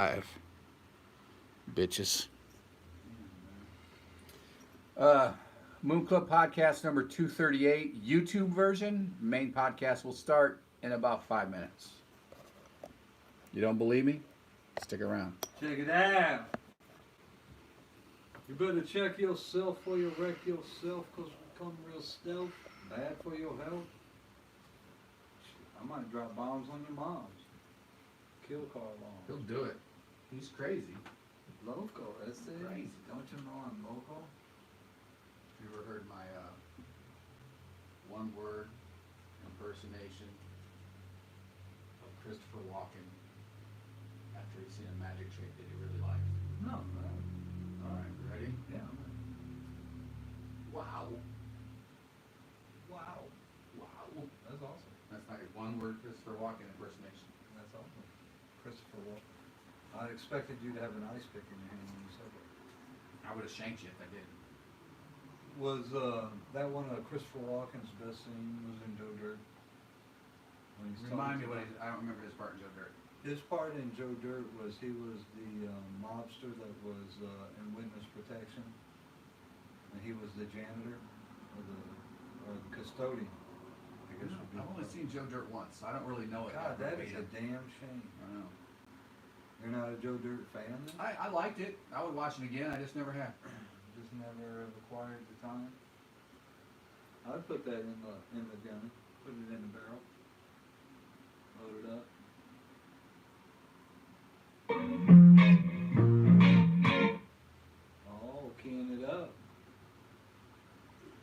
Five. Bitches. Moon Club podcast number 238, YouTube version. Main podcast will start in about 5 minutes. You don't believe me? Stick around. Check it out. You better check yourself before you wreck yourself, because we become real stealth. Bad for your health. I might drop bombs on your moms. Kill Carl Long. He'll do it. He's crazy. Loco, that's it. Crazy. Don't you know I'm local? You ever heard my one word impersonation of Christopher Walken after he's seen a magic trick that he really liked? No, man. Alright, ready? Yeah. Wow. Wow. Wow. That's awesome. That's not your one word Christopher Walken impersonation. That's awesome. Christopher Walken. I expected you to have an ice pick in your hand when you said that. I would have shanked you if I didn't. Was that one of Christopher Walken's best scene was in Joe Dirt? When he's Remind me talking what to- I don't remember his part in Joe Dirt. His part in Joe Dirt was he was the mobster that was in witness protection, and he was the janitor or the custodian. I guess would be. I've only seen Joe Dirt once, so I don't really know it. God, that is a verbatim. damn shame. I know. You're not a Joe Dirt fan then? I liked it. I would watch it again. I just never have. Just never acquired the time. I'd put that in the gun. Put it in the barrel. Load it up. Oh, keying it up.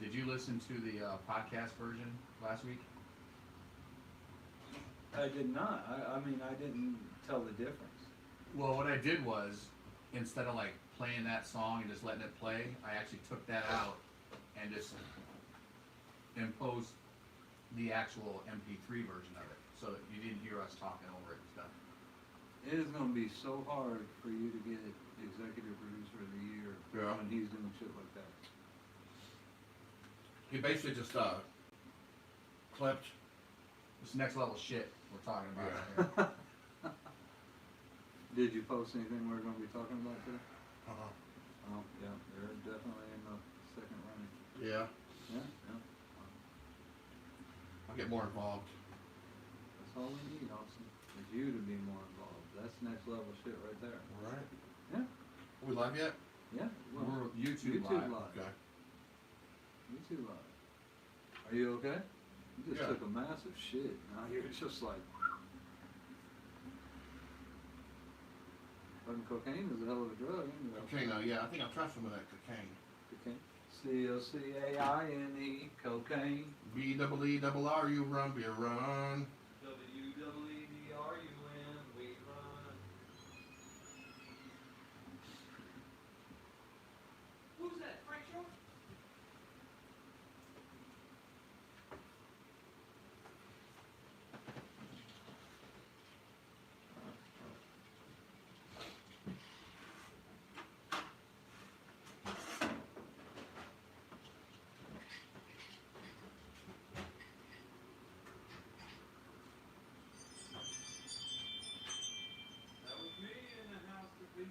Did you listen to the podcast version last week? I did not. I mean, I didn't tell the difference. Well, what I did was, instead of like playing that song and just letting it play, I actually took that out and just imposed the actual MP3 version of it, so that you didn't hear us talking over it and stuff. It is going to be so hard for you to get executive producer of the year when he's doing shit like that. He basically just clipped this next level shit we're talking about right here. Did you post anything we're going to be talking about today? Uh-huh. Oh, yeah, they're definitely in the second running. Yeah, Yeah, yeah. I'll get more involved. That's all we need, Austin, is you to be more involved. That's next level shit right there. All right. Yeah, Are we live yet? yeah. Well, We're YouTube live. Okay. You too live. Are you okay? You just Yeah. took a massive shit. Now you're just like... Fucking cocaine is a hell of a drug, isn't it? Okay, now, yeah, I think I'll try some of that cocaine. Cocaine. C-O-C-A-I-N-E, cocaine. B-double-E-double-R-U, run, beer, run. W-W-E-D-R-U-N, we run. Who's that, Frank Short? That was me in the house to be.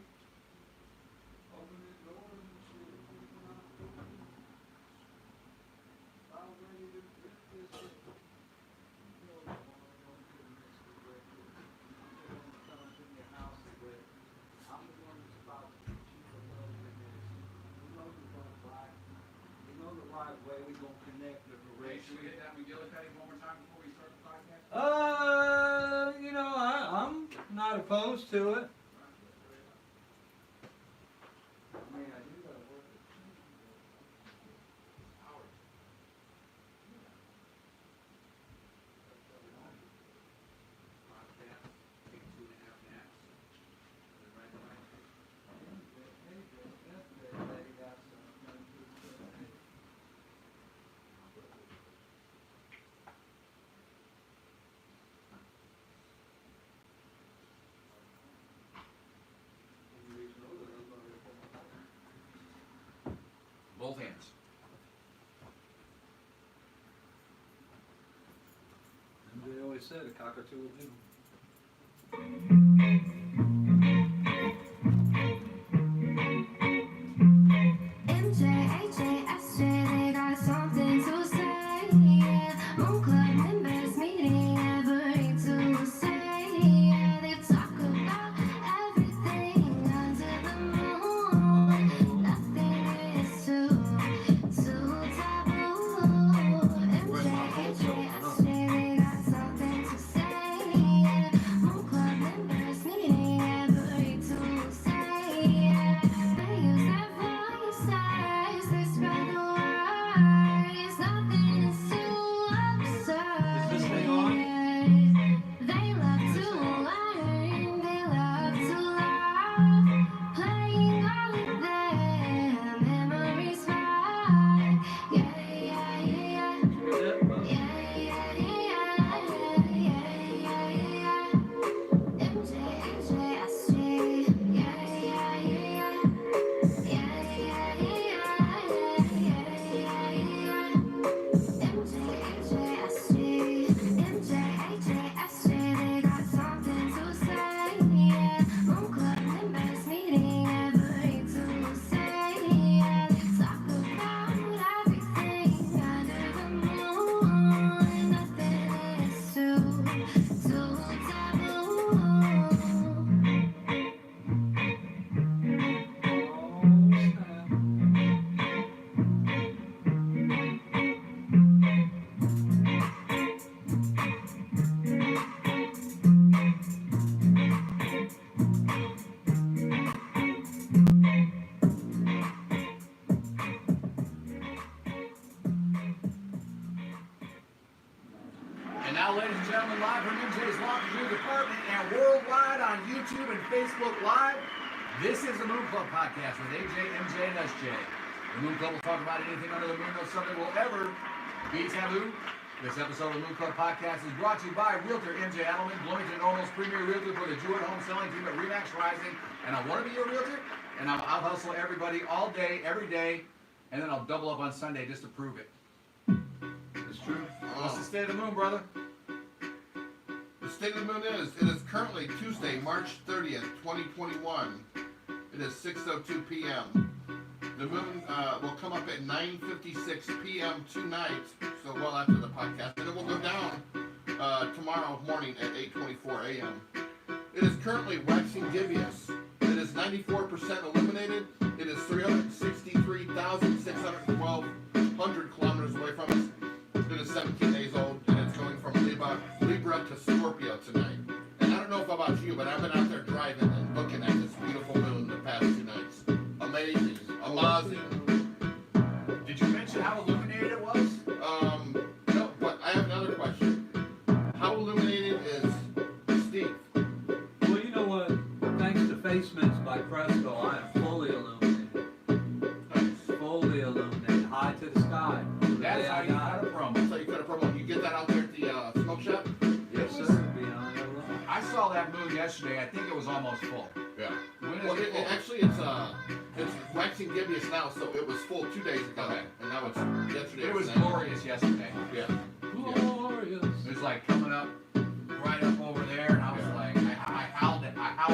Open the door and shit. I was ready to rip this shit. You know, I'm gonna get a mix of bread. I'm gonna come to your house and bread. I'm the one that's about to teach you the love and this. We know the right. We know the right way. We gonna connect the Ray, should we relationship. hit that McGillicuddy one more time before we start the podcast? You know, I'm not opposed to it. I mean, I do gotta work it. Howard. Podcast, take 2.5 naps. Right, right. Both hands. They always said a cockatoo will do. live from MJ's Laundry Department and worldwide on YouTube and Facebook Live. This is the Moon Club Podcast with AJ, MJ, and SJ. The Moon Club will talk about anything under the moon, though something will ever be taboo. This episode of the Moon Club Podcast is brought to you by Realtor MJ Adelman, Bloomington Normal's premier realtor for the Jewett Home Selling Team at RE/MAX Rising. And I want to be your realtor, and I'll hustle everybody all day, every day, and then I'll double up on Sunday just to prove it. It's true. What's the state of the moon, brother? The state of the moon is, it is currently Tuesday, March 30th, 2021. It is 6:02 p.m. The moon will come up at 9:56 p.m. tonight, so well after the podcast, and it will go down tomorrow morning at 8:24 a.m. It is currently waxing gibbous. It is 94% illuminated. It is 363,612 kilometers away from us. It is 17 days old, and it's going from Libra to Scorpio tonight. And I don't know about you, but I've been out there driving and looking at this beautiful moon the past 2 nights. Amazing. Amazing. Did you mention how illuminated it was? No, but I have another question. How illuminated is Steve? Well, you know what? Thanks to face mints by Presto, I am fully illuminated. Nice. Fully illuminated, high to the sky. That's how you got a promo. So you could have promoted. You get that out there at the smoke shop? Yes, It was- sir. Beyond a lot. I saw that moon yesterday. I think it was almost full. Yeah. When is Well, it full? actually, it's waxing gibbous now, so it was full 2 days ago, Okay. and now it's yesterday. It was tonight. glorious yesterday. Yeah. Glorious. It was like coming up right up over there, and I was Yeah. like, I howled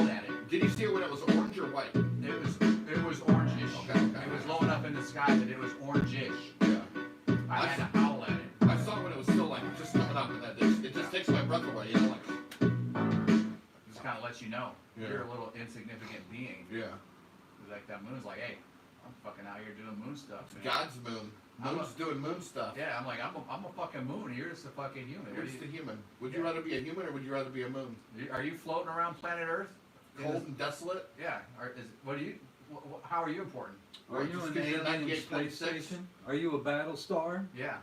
at it. Did you see it when it was orange or white? It was orangish. Okay. It was low enough in the sky that it was orangish. Yeah. I had to howl at it. I saw it when it was still like just coming up, and that it just takes my breath away. You know, like. Just kind of lets you know Yeah. you're a little insignificant being. Yeah. Like that moon's like, hey, I'm fucking out here doing moon stuff, man. God's moon. Moon's doing moon stuff. Yeah, I'm like, I'm a fucking moon. You're just a fucking human. You're just a human. Would you rather be a human or would you rather be a moon? Are you floating around planet Earth? Cold and desolate? Yeah. How are you important? Are you Just an 'cause you're alien 98.6? space station? Are you a battle star? Yeah.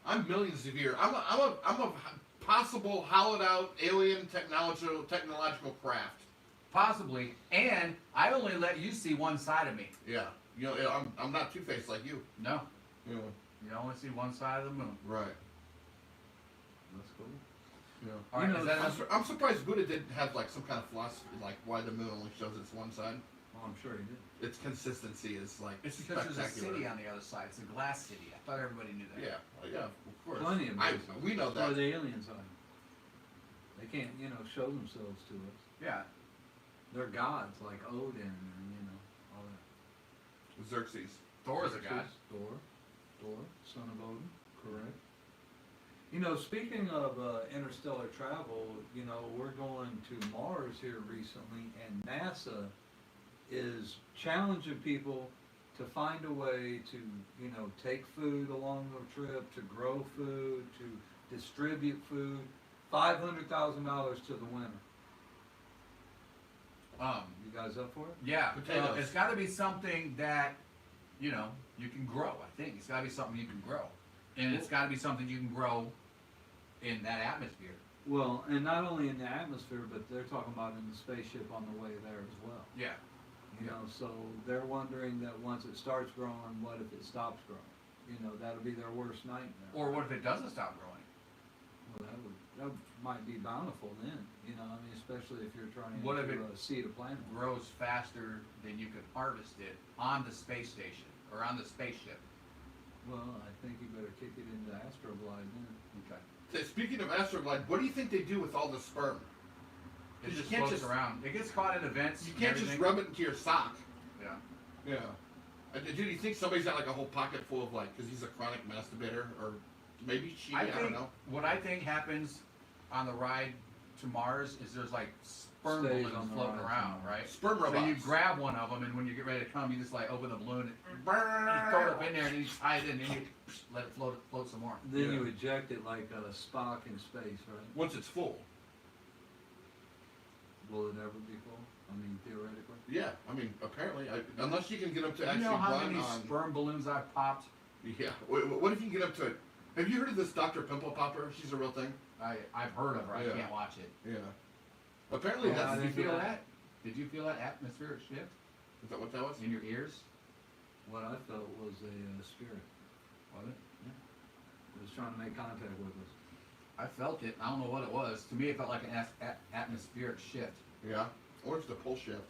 I'm millions of years. I'm a possible hollowed out alien technological craft. Possibly. And I only let you see one side of me. Yeah. You know, I'm not two-faced like you. No. Yeah. You only see one side of the moon. Right. That's cool. Yeah. All right. You know, Is that I'm surprised Buddha didn't have like some kind of philosophy like why the moon only shows its one side. Well, I'm sure he did. Its consistency is like It's because there's a spectacular. city on the other side. It's a glass city. I thought everybody knew that. Yeah. Well, yeah. Of course. Plenty of reasons. We know That's why that. the aliens are. They can't, show themselves to us. Yeah. They're gods like Odin and all that. Xerxes. Thor is a god. Thor, son of Odin, correct. Speaking of interstellar travel, we're going to Mars here recently, and NASA is challenging people to find a way to, take food along the trip, to grow food, to distribute food. $500,000 to the winner. You guys up for it? Yeah. Potatoes. It's got to be something that, you can grow. I think it's got to be something you can grow, and it's got to be something you can grow in that atmosphere. Well, and not only in the atmosphere, but they're talking about in the spaceship on the way there as well. Yeah. So they're wondering that once it starts growing, what if it stops growing? That'll be their worst nightmare. Or what if it doesn't stop growing? Well, that might be bountiful then. Especially if you're trying What if to it seed a planet. Grows faster than you can harvest it on the space station or on the spaceship. Well, I think you better kick it into Astroglide then. Okay. So speaking of Astroglide, what do you think they do with all the sperm? It You just can't floats just- around. It gets caught in events. You and can't just everything. rub it into your sock. Yeah. Yeah. Do you think somebody's got like a whole pocket full of like, because he's a chronic masturbator, or maybe she? I don't know. What I think happens on the ride to Mars is there's like sperm Stays balloons on the floating ride to around, Mars. right? Sperm So robots. you grab one of them, and when you get ready to come, you just like open the balloon and you throw it up in there, and then you tie it in, and then you let it float some more. Then Yeah. you eject it like Spock in space, right? Once it's full. Will it ever be full? Theoretically. Yeah, apparently, unless you can get up to Do you actually know how run many on. sperm balloons I've popped? Yeah. What if you can get up to Have you heard of this Dr. Pimple Popper? She's a real thing. I've heard of her. I Yeah. can't watch it. Yeah. Apparently, Yeah, Did that's. you feel that? Did you feel that atmospheric shift Is that what that was? in your ears? What I felt was a spirit. Was it? It was trying to make contact with us. I felt it. I don't know what it was. To me, it felt like an atmospheric shift. Yeah. Or it's the pulse shift.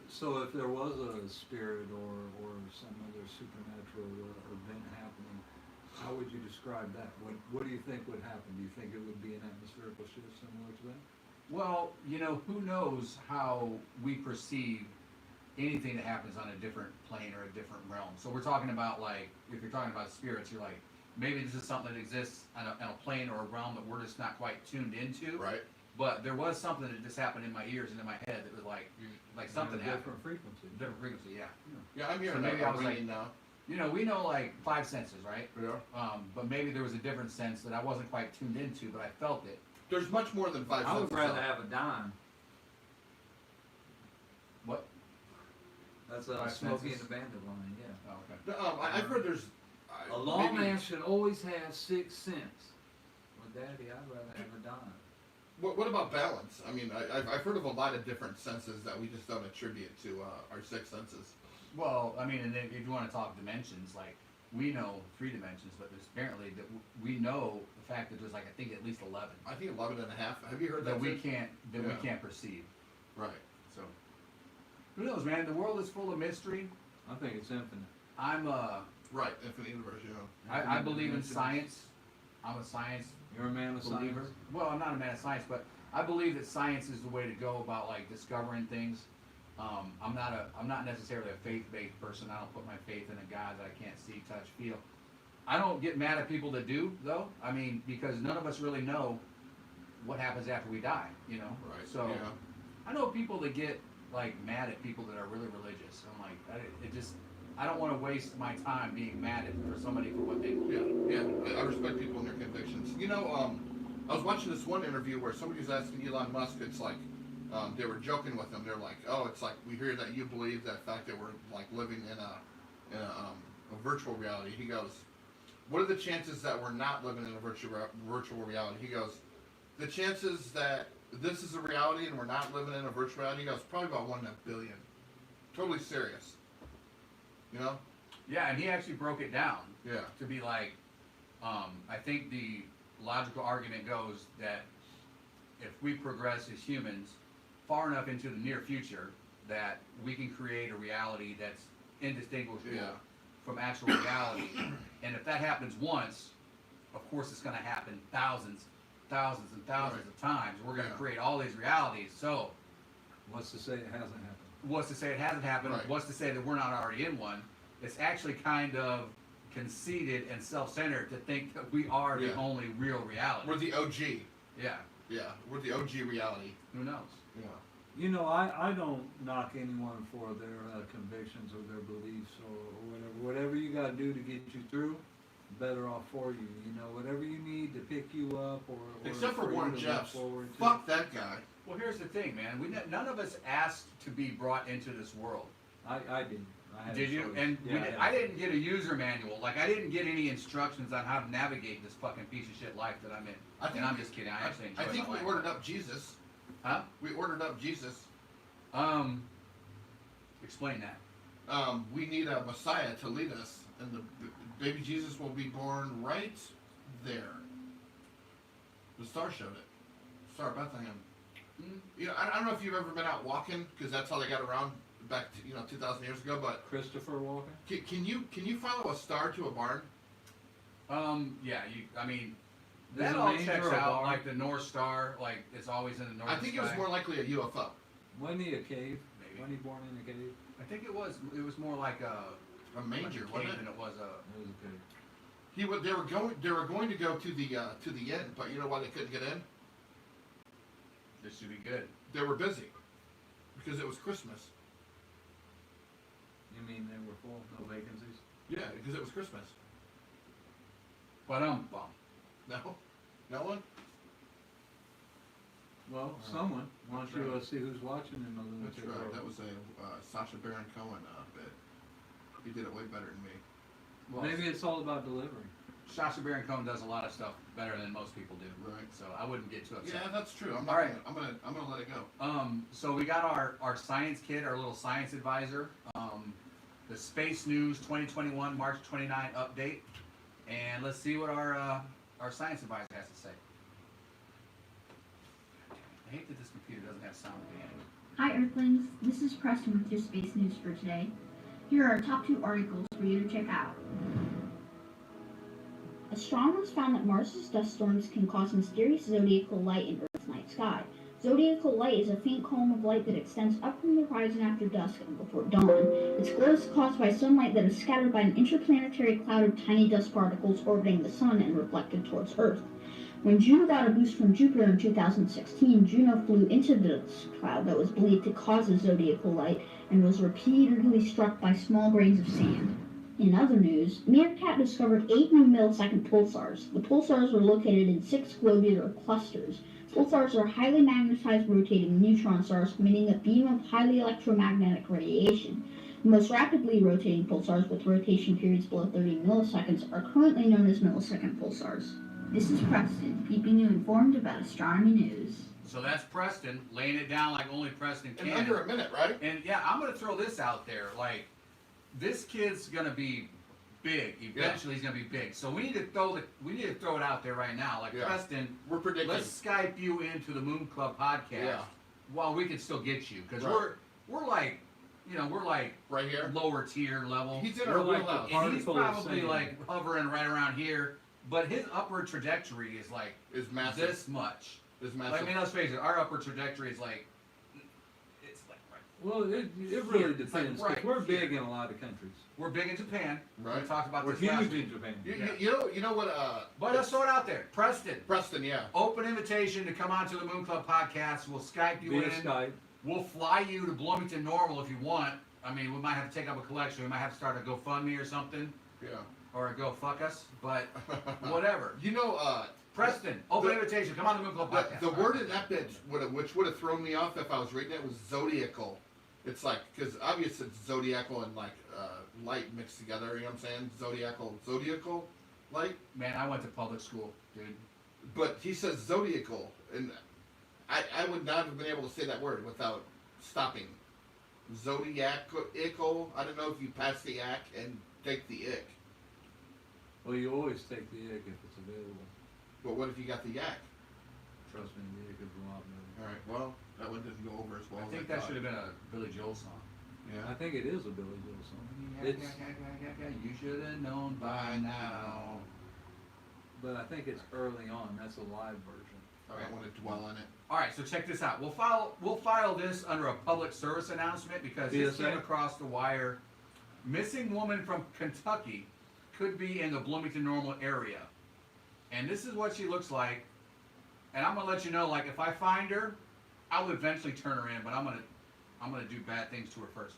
So if there was a spirit or some other supernatural event happening, how would you describe that? What do you think would happen? Do you think it would be an atmospherical shift similar to that? Well, who knows how we perceive anything that happens on a different plane or a different realm. So we're talking about, like, if you're talking about spirits, you're like, maybe this is something that exists on a plane or a realm that we're just not quite tuned into. Right. But there was something that just happened in my ears and in my head that was like something And a happened. different frequency. Different frequency, yeah. Yeah, I'm hearing So maybe that. I was like- now. We know like 5 senses, right? Yeah. But maybe there was a different sense that I wasn't quite tuned into, but I felt it. There's much more than 5 I would senses. rather have a dime. What? That's a 5 Smokey and senses? the Bandit line, yeah. Oh, okay. I've heard there's. A lawman maybe- should always have 6 cents. Well, Daddy, I'd rather have a dime. What about balance? I mean, I've heard of a lot of different senses that we just don't attribute to our 6 senses. Well, I mean, and then if you want to talk dimensions, like we know 3 dimensions, but there's apparently that we know the fact that there's like I think at least 11 I think 11 and a half. Have you heard that we too? can't Yeah. we can't perceive. Right. So who knows, man? The world is full of mystery. I think it's infinite. I'm Right. Infinite universe, I believe in science. I'm a science You're a man of believer. science. Well, I'm not a man of science, but I believe that science is the way to go about like discovering things. I'm not necessarily a faith-based person. I don't put my faith in a God that I can't see, touch, feel. I don't get mad at people that do, though. I mean, because none of us really know what happens after we die. Right. So Yeah. I know people that get like mad at people that are really religious. I'm like, I don't want to waste my time being mad at for somebody for what they believe. Yeah. I respect people and their convictions. I was watching this one interview where somebody was asking Elon Musk. It's like they were joking with him. They're like, "Oh, it's like we hear that you believe that fact that we're like living in a virtual reality." He goes, "What are the chances that we're not living in a virtual reality?" He goes, "The chances that this is a reality and we're not living in a virtual reality," he goes, "probably about 1 in a billion." Totally serious. Yeah, and he actually broke it down Yeah. to be like, I think the logical argument goes that if we progress as humans far enough into the near future that we can create a reality that's indistinguishable Yeah. from actual reality. And if that happens once, of course it's going to happen thousands and thousands Right. of times. We're going to Yeah. create all these realities. So What's to say it hasn't happened? what's to say it hasn't happened? Right. What's to say that we're not already in one? It's actually kind of conceited and self-centered to think that we are the Yeah. only real reality. We're the OG. Yeah, Yeah. We're the OG reality. who knows? Yeah. I don't knock anyone for their convictions or their beliefs or whatever. Whatever you got to do to get you through, better off for you. Whatever you need to pick you up or Except for you Warren to look Jeffs. forward to. Fuck that guy. Well, here's the thing, man. None of us asked to be brought into this world. I did. I had a Did you? choice. And Yeah, I didn't get a user manual. Like, I didn't get any instructions on how to navigate this fucking piece of shit life that I'm in. And I'm just kidding. I actually enjoy I think my we life. ordered up Jesus. Huh? We ordered up Jesus. Explain that. We need a Messiah to lead us, and the baby Jesus will be born right there. The star showed it. Star of Bethlehem. I don't know if you've ever been out walking, because that's how they got around back to 2,000 years ago. But Christopher Walken. can you follow a star to a barn? Yeah, I mean, There's that a all manger checks or a out, barn? like the North Star, like it's always in the North I think it was sky. more likely a UFO. Wasn't he a cave? Maybe. Wasn't he born in a cave? I think it was more like a A manger, like a wasn't cave it? than it was a. It was a cave. They were going to go to the end, but you know why they couldn't get in? This should be good. They were busy because it was Christmas. You mean they were full? No vacancies? Yeah, because it was Christmas. But bum. No, no one. Well, Oh, someone. Why don't that's you right. see who's watching in the That's lunatic right. world? That was a Sacha Baron Cohen bit. He did it way better than me. Well, Maybe it's all about delivery. Sacha Baron Cohen does a lot of stuff better than most people do. Right. So I wouldn't get too upset. Yeah, that's true. I'm All not right. I'm gonna let it go. So we got our science kid, our little science advisor, the Space News 2021 March 29 update, and let's see what our science advisor has to say. I hate that this computer doesn't have sound at the end. Hi Earthlings, this is Preston with your space news for today. Here are our top 2 articles for you to check out. Astronomers found that Mars's dust storms can cause mysterious zodiacal light in Earth's night sky. Zodiacal light is a faint column of light that extends up from the horizon after dusk and before dawn. Its glow is caused by sunlight that is scattered by an interplanetary cloud of tiny dust particles orbiting the sun and reflected towards Earth. When Juno got a boost from Jupiter in 2016, Juno flew into the cloud that was believed to cause the zodiacal light and was repeatedly struck by small grains of sand. In other news, Meerkat discovered 8 new millisecond pulsars. The pulsars were located in 6 globular clusters. Pulsars are highly magnetized rotating neutron stars emitting a beam of highly electromagnetic radiation. The most rapidly rotating pulsars with rotation periods below 30 milliseconds are currently known as millisecond pulsars. This is Preston, keeping you informed about astronomy news. So that's Preston laying it down like only Preston can. In under a minute, right? And yeah, I'm gonna throw this out there. Like, this kid's gonna be big. Eventually, he's gonna be big. So we need to throw it out there right now. Like, Yeah. Preston, We're predicting. let's Skype you into the Moon Club podcast Yeah. while we can still get you, because Right. we're like, we're like Right here. lower tier level. He's in We're our like wheelhouse. the And he's particle of probably sand. like hovering right around here, but his upward trajectory is like Is massive. this much. Is Like, massive. I mean, let's face it, our upward trajectory is like, it's like right. Well, it Here, really it's like depends. 'cause right we're big here. in a lot of countries. We're big in Japan. Right. We talked about We're this last huge week. in Japan. You know what? But let's throw it out there. Preston, Preston, yeah. open invitation to come on to the Moon Club podcast. We'll Skype you Via in. Skype. We'll fly you to Bloomington Normal if you want. I mean, we might have to take up a collection. We might have to start a GoFundMe or something, Yeah. or a Go Fuck Us. But whatever. You know, Preston, open The- invitation. Come on to the Moon Club podcast. the word in that bit, which would have thrown me off if I was reading it, was zodiacal. It's like, because obviously it's zodiacal and like light mixed together, you know what I'm saying? Zodiacal light. Man, I went to public school, dude. But he says zodiacal, and I would not have been able to say that word without stopping. Zodiacal, I don't know if you pass the ack and take the ick. Well, you always take the egg if it's available. But what if you got the yak? Trust me, the egg is a lot better. Alright, well, that one didn't go over as well I as think I that thought. should have been a Billy Joel song. Yeah. I think it is a Billy Joel song. It's, You should have known by now. but I think it's early on. That's a live version. I don't want to dwell on it. All right, so check this out. We'll file this under a public service announcement because this PSA? came across the wire. Missing woman from Kentucky could be in the Bloomington Normal area, and this is what she looks like. And I'm gonna let you know, like, if I find her, I'll eventually turn her in, but I'm gonna do bad things to her first.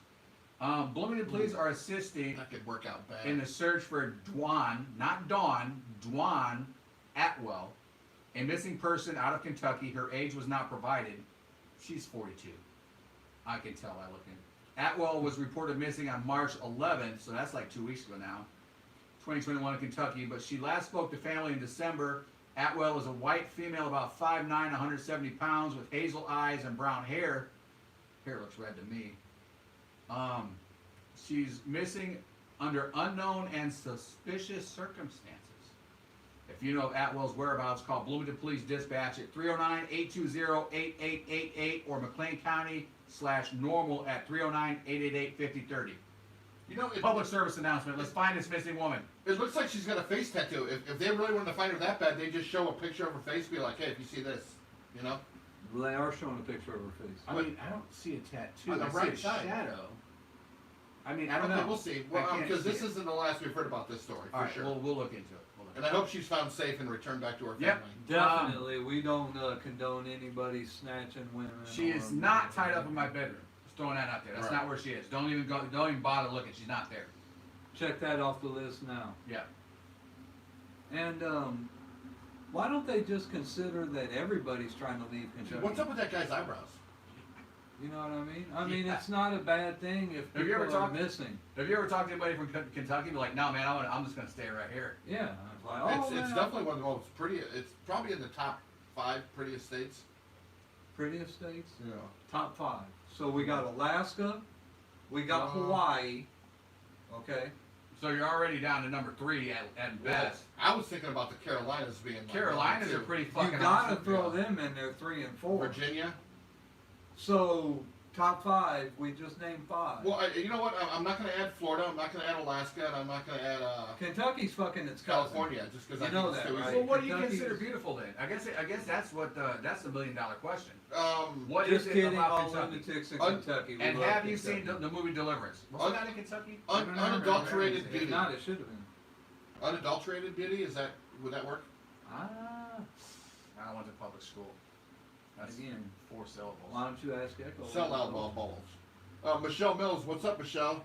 Bloomington police are assisting That could work out bad. in the search for Dwan, not Dawn, Dwan Atwell, a missing person out of Kentucky. Her age was not provided. She's 42. I can tell by looking. Atwell was reported missing on March 11th, so that's like 2 weeks ago now, 2021 in Kentucky, but she last spoke to family in December. Atwell is a white female, about 5'9", 170 pounds, with hazel eyes and brown hair. Hair looks red to me. She's missing under unknown and suspicious circumstances. If you know of Atwell's whereabouts, call Bloomington Police Dispatch at 309-820-8888 or McLean County/normal at 309-888-5030. You know, Public service announcement. Let's find this missing woman. it looks like she's got a face tattoo. If they really wanted to find her that bad, they just show a picture of her face, be like, hey, if you see this, you know? Well, they are showing a picture of her face. I mean, I don't see a tattoo. On the I see right a side. shadow. I mean, I don't Okay, know. we'll see. I Well, can't because see this it. isn't the last we've heard about this story, for All right, sure. we'll look into it. And I hope she's found safe and returned back to her family. Yep. Definitely, we don't condone anybody snatching women. She is or- not tied up in my bedroom. Just throwing that out there. That's Right. not where she is. Don't even bother looking. She's not there. Check that off the list now. Yeah. And why don't they just consider that everybody's trying to leave Kentucky? What's up with that guy's eyebrows? You know what I mean? I mean, Yeah. it's not a bad thing if Have you ever people are talked- missing. Have you ever talked to anybody from Kentucky? Be like, no, man, I'm just gonna stay right here. Yeah. It's like, oh, It's man, definitely one of the most pretty. It's probably in the top 5 prettiest states. prettiest states. Yeah. Top 5. So we got Alaska, we got Uh-huh. Hawaii. Okay. So you're already down to number 3 at best. I was thinking about the Carolinas being. like Carolinas number are 2. pretty You fucking gotta awesome. throw them in there 3 and 4. Virginia. So top 5, we just named 5. Well, you know what? I'm not going to add Florida. I'm not going to add Alaska, and I'm not going to add Kentucky's fucking its cousin. California, just because You I know think it's that, too right? easy. Well, what do you Kentucky's- consider beautiful then? I guess that's what that's the $1 million question. Um, What Just is it kidding, all about Kentucky? lunatics in Un- Kentucky. We And love have you Kentucky. seen the movie Deliverance? Was Un- that in Kentucky? unadulterated If beauty. not, it should have been. Unadulterated beauty. Would that work? Ah, I went to public school. That's again, 4 syllables. why don't you ask Echo? Sell out balls. Michelle Mills, what's up, Michelle?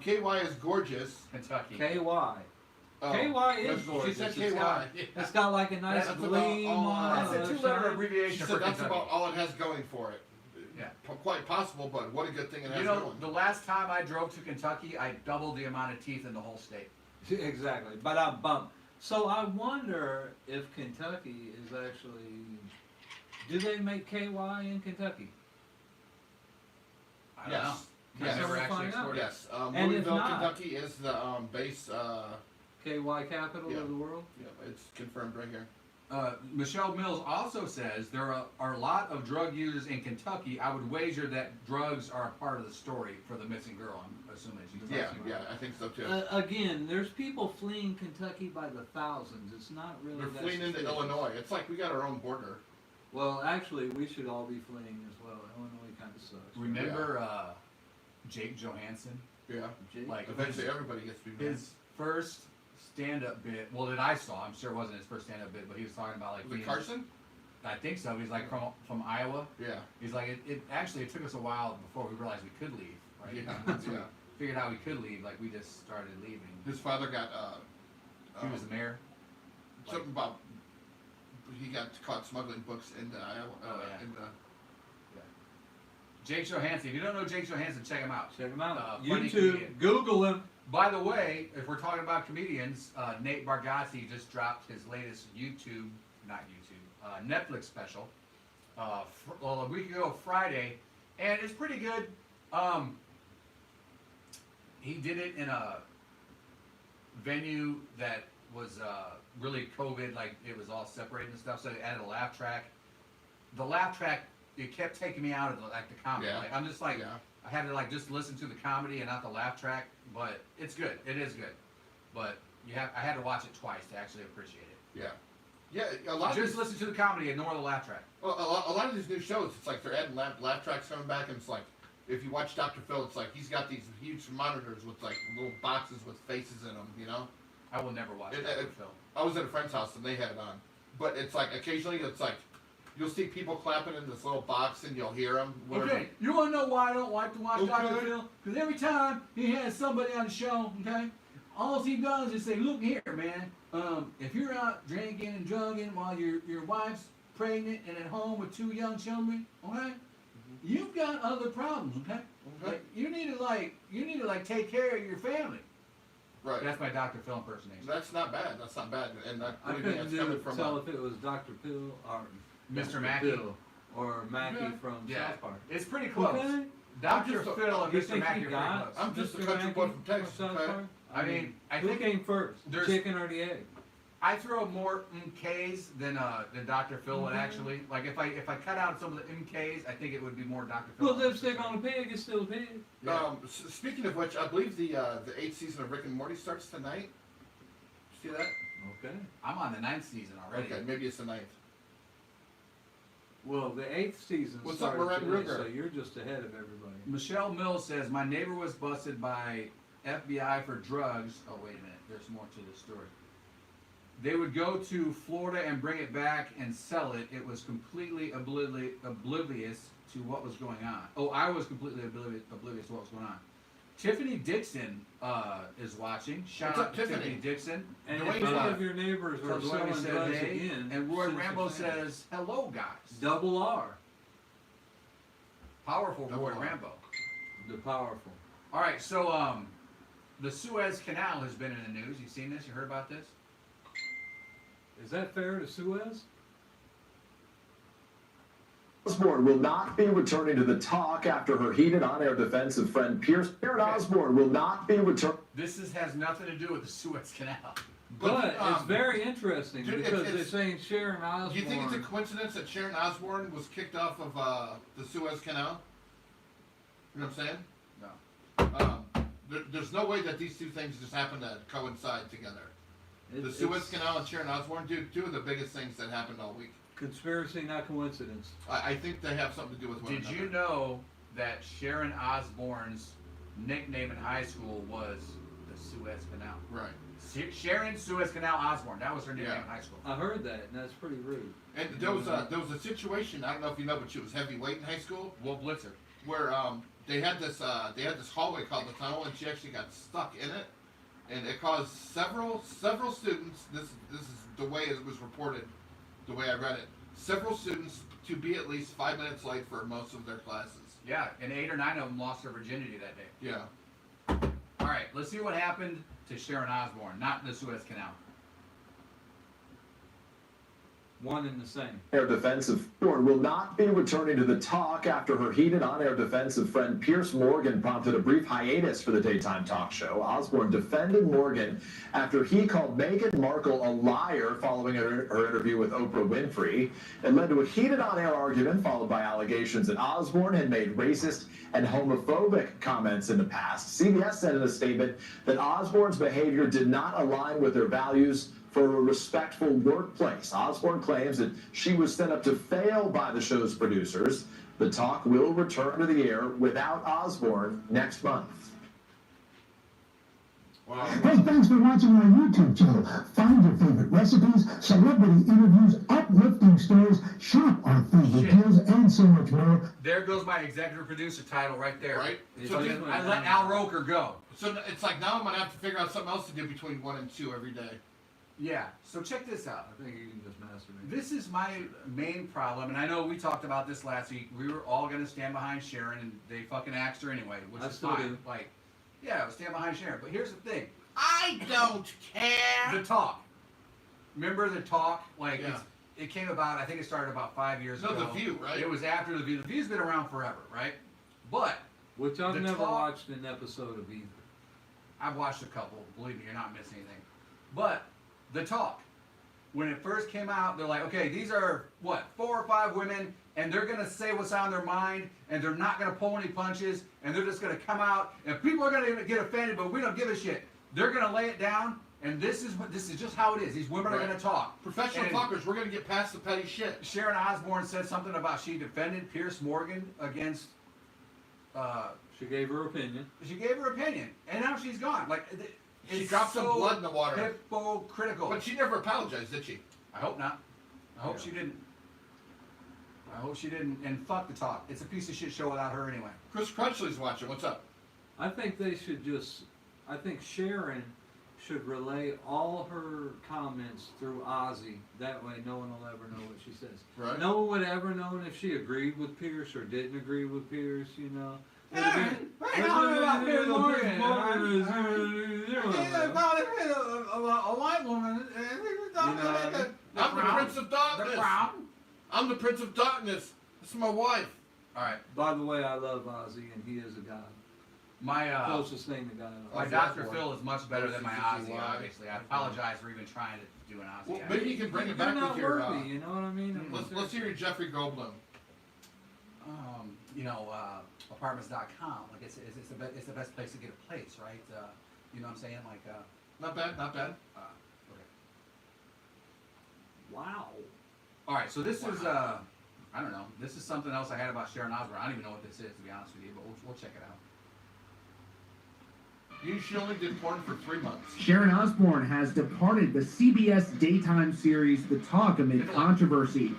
KY is gorgeous. Kentucky. KY. Oh, KY is she gorgeous. said It's KY. got- It's got like a nice That's about gleam all- on That's it. a 2-letter She abbreviation for said that's Kentucky. about all it has going for it. Yeah. Quite possible, but what a good thing it has You know, going. the last time I drove to Kentucky, I doubled the amount of teeth in the whole state. Exactly, but I'm bummed. So I wonder if Kentucky is actually. Do they make KY in Kentucky? I don't Yes. know. Yes. I never We'll actually find out. explored it. Yes, And if Louisville, not- Kentucky is the base. KY capital Yeah. of the world? Yeah, it's confirmed right here. Michelle Mills also says there are a lot of drug users in Kentucky. I would wager that drugs are a part of the story for the missing girl. I'm assuming she's Yeah, talking yeah, about. I think so too. Again, there's people fleeing Kentucky by the thousands. It's not really. They're that fleeing into suspicious. Illinois. It's like we got our own border. Well, actually, we should all be fleeing as well. Illinois kind of sucks. Remember Jake Johansson? Yeah. Jake? Like Eventually, everybody gets to be. his first stand-up bit. Well, that I saw. I'm sure it wasn't his first stand-up bit, but he was talking about like Was it being- Carson? I think so. He's like from Iowa. Yeah. He's like it actually took us a while before we realized we could leave. Right? Yeah. Once we Yeah. figured out we could leave, like we just started leaving. His father got He was the mayor. something about he got caught smuggling books into Iowa. Oh, yeah. into, Jake Johansson. If you don't know Jake Johansson, check him out. Check them out. Funny YouTube, comedian. Google him. By the way, if we're talking about comedians, Nate Bargatze just dropped his latest Netflix special a week ago Friday, and it's pretty good. He did it in a venue that was really COVID, like it was all separated and stuff, so they added a laugh track. The laugh track, it kept taking me out of the comedy. Yeah. Like, I'm just like, yeah. I had to just listen to the comedy and not the laugh track, but it's good. It is good, but I had to watch it twice to actually appreciate it. Yeah. Yeah. A lot of Just these, listen to the comedy, ignore the laugh track. well, a lot of these new shows, it's like they're adding laugh tracks coming back, and it's like if you watch Dr. Phil, it's like he's got these huge monitors with like little boxes with faces in them. You know. I will never watch It- that it- film. I was at a friend's house and they had it on, but it's like occasionally it's like you'll see people clapping in this little box and you'll hear them. Okay, you want to know why I don't like to watch Okay. Dr. Phil? Because every time he has somebody on the show, okay, all he does is say, look here, man, if you're out drinking and drugging while your wife's pregnant and at home with 2 young children, okay, you've got other problems, okay? Okay. Like, you need to take care of your family. Right. That's my Dr. Phil impersonation. That's not bad. That's not bad. And that I believe me, couldn't that's coming from tell if it was Dr. Pill or Mr. Dr. Mackey. Pill or Mackey Yeah. from Yeah. South Park. It's pretty close. Okay. Dr. just a- Phil and You Mr. think Mackey you are got pretty close. I'm just a Mr. country Mackey boy from Texas, South okay? Park? I mean, I who think came first, the there's- chicken or the egg? I throw more MKs than Dr. Phil would Mhm. actually. Like if I cut out some of the MKs, I think it would be more Dr. Phil. Well, lipstick on a pig is still a pig. Yeah. Speaking of which, I believe the 8th season of Rick and Morty starts tonight. See that? Okay. I'm on the 9th season already. Okay, maybe it's the 9th. Well, the 8th season What's up, started Miranda today, Ruger? so you're just ahead of everybody. Michelle Mills says my neighbor was busted by FBI for drugs. Oh wait a minute, there's more to this story. They would go to Florida and bring it back and sell it. It was completely oblivious to what was going on. Oh, I was completely oblivious to what was going on. Tiffany Dixon is watching. Shout What's out up, to Tiffany? Tiffany Dixon. And Dwayne's if any wife. of your neighbors are From selling Dwayne drugs said hey, again, and Roy send us a Rambo fan. says hello, guys. Double R. Powerful Double Roy R. Rambo. The powerful. All right, so the Suez Canal has been in the news. You seen this? You heard about this? Is that fair to Suez? Osbourne will not be returning to the talk after her heated on-air defense of friend Pierce. Sharon Osbourne will not be returning. This has nothing to do with the Suez Canal. But it's very interesting dude, because it's- they're saying Sharon Osbourne. Do you think it's a coincidence that Sharon Osbourne was kicked off of the Suez Canal? You know what I'm saying? No. There's no way that these two things just happen to coincide together. The Suez Canal and Sharon Osbourne, dude, two of the biggest things that happened all week. Conspiracy, not coincidence. I think they have something to do with one Did another. you know that Sharon Osbourne's nickname in high school was the Suez Canal? Right. Sharon Suez Canal Osbourne. That was her nickname in high school. I heard that, and that's pretty rude. And there was a situation, I don't know if you know, but she was heavyweight in high school, Will Blitzer. where they had this hallway called the tunnel, and she actually got stuck in it, and it caused several students. This is the way it was reported, the way I read it. Several students to be at least 5 minutes late for most of their classes. Yeah, and 8 or 9 of them lost their virginity that day. Yeah. All right, let's see what happened to Sharon Osbourne, not the Suez Canal. One and the same. Air defense of Osbourne will not be returning to the talk after her heated on-air defense of friend Pierce Morgan prompted a brief hiatus for the daytime talk show. Osbourne defended Morgan after he called Meghan Markle a liar following her interview with Oprah Winfrey. It led to a heated on-air argument followed by allegations that Osbourne had made racist and homophobic comments in the past. CBS said in a statement that Osbourne's behavior did not align with their values for a respectful workplace. Osbourne claims that she was set up to fail by the show's producers. The talk will return to the air without Osbourne next month. Wow. Hey, thanks for watching our YouTube channel. Find your favorite recipes, celebrity interviews, uplifting stories, shop our favorite Shit. deals, and so much more. There goes my executive producer title right there. Right? It's So, like- dude, I let Al Roker go. so it's like now I'm gonna have to figure out something else to do between 1 and 2 every day. Yeah, so check this out. I think you can just masturbate. This is my main problem, and I know we talked about this last week. We were all gonna stand behind Sharon, and they fucking axed her anyway, which I is still fine. do. Like, yeah, stand behind Sharon. But here's the thing: I don't care. the talk. Remember the talk? Like, Yeah. it came about. I think it started about 5 years No, ago. The View, right? It was after the View. The View's been around forever, right? But Which I've The never talk- watched an episode of either. I've watched a couple. Believe me, you're not missing anything. But the talk, when it first came out, they're like, okay, these are what 4 or 5 women, and they're gonna say what's on their mind, and they're not gonna pull any punches, and they're just gonna come out, and people are gonna get offended, but we don't give a shit. They're gonna lay it down, and this is just how it is. These women are Right. gonna talk. Professional And talkers, we're gonna get past the petty shit. Sharon Osbourne said something about she defended Pierce Morgan against. She gave her opinion. She gave her opinion, and now she's gone. Like She it's dropped some so blood in the water. Hypocritical. But she never apologized, did she? I hope not. I hope Yeah. she didn't. I hope she didn't. And fuck the talk. It's a piece of shit show without her anyway. Chris Crutchley's watching. What's up? I think they should just. I think Sharon should relay all her comments through Ozzy. That way, no one will ever know what she says. Right. No one would ever know if she agreed with Pierce or didn't agree with Pierce. You know. Hey, hey, how about Pierce Morgan? A white woman. I'm the Prince of The Darkness. crown. I'm the Prince of Darkness. This is my wife. All right. By the way, I love Ozzy, and he is a god. My Closest thing to God. my Ozzy Dr. Osbourne. Phil is much better than my Ozzy. Why? Obviously, I apologize for even trying to do an Ozzy. Well, act. maybe you can bring it You're back not with your. worthy, you know what I mean? Let's hear your Jeffrey Goldblum. Apartments.com. Like it's the best place to get a place, right? You know what I'm saying? Like Not bad, not bad. okay. Wow. All right, so this is I don't know. This is something else I had about Sharon Osbourne. I don't even know what this is, to be honest with you, but we'll check it out. She only did porn for 3 months. Sharon Osbourne has departed the CBS daytime series The Talk amid controversy.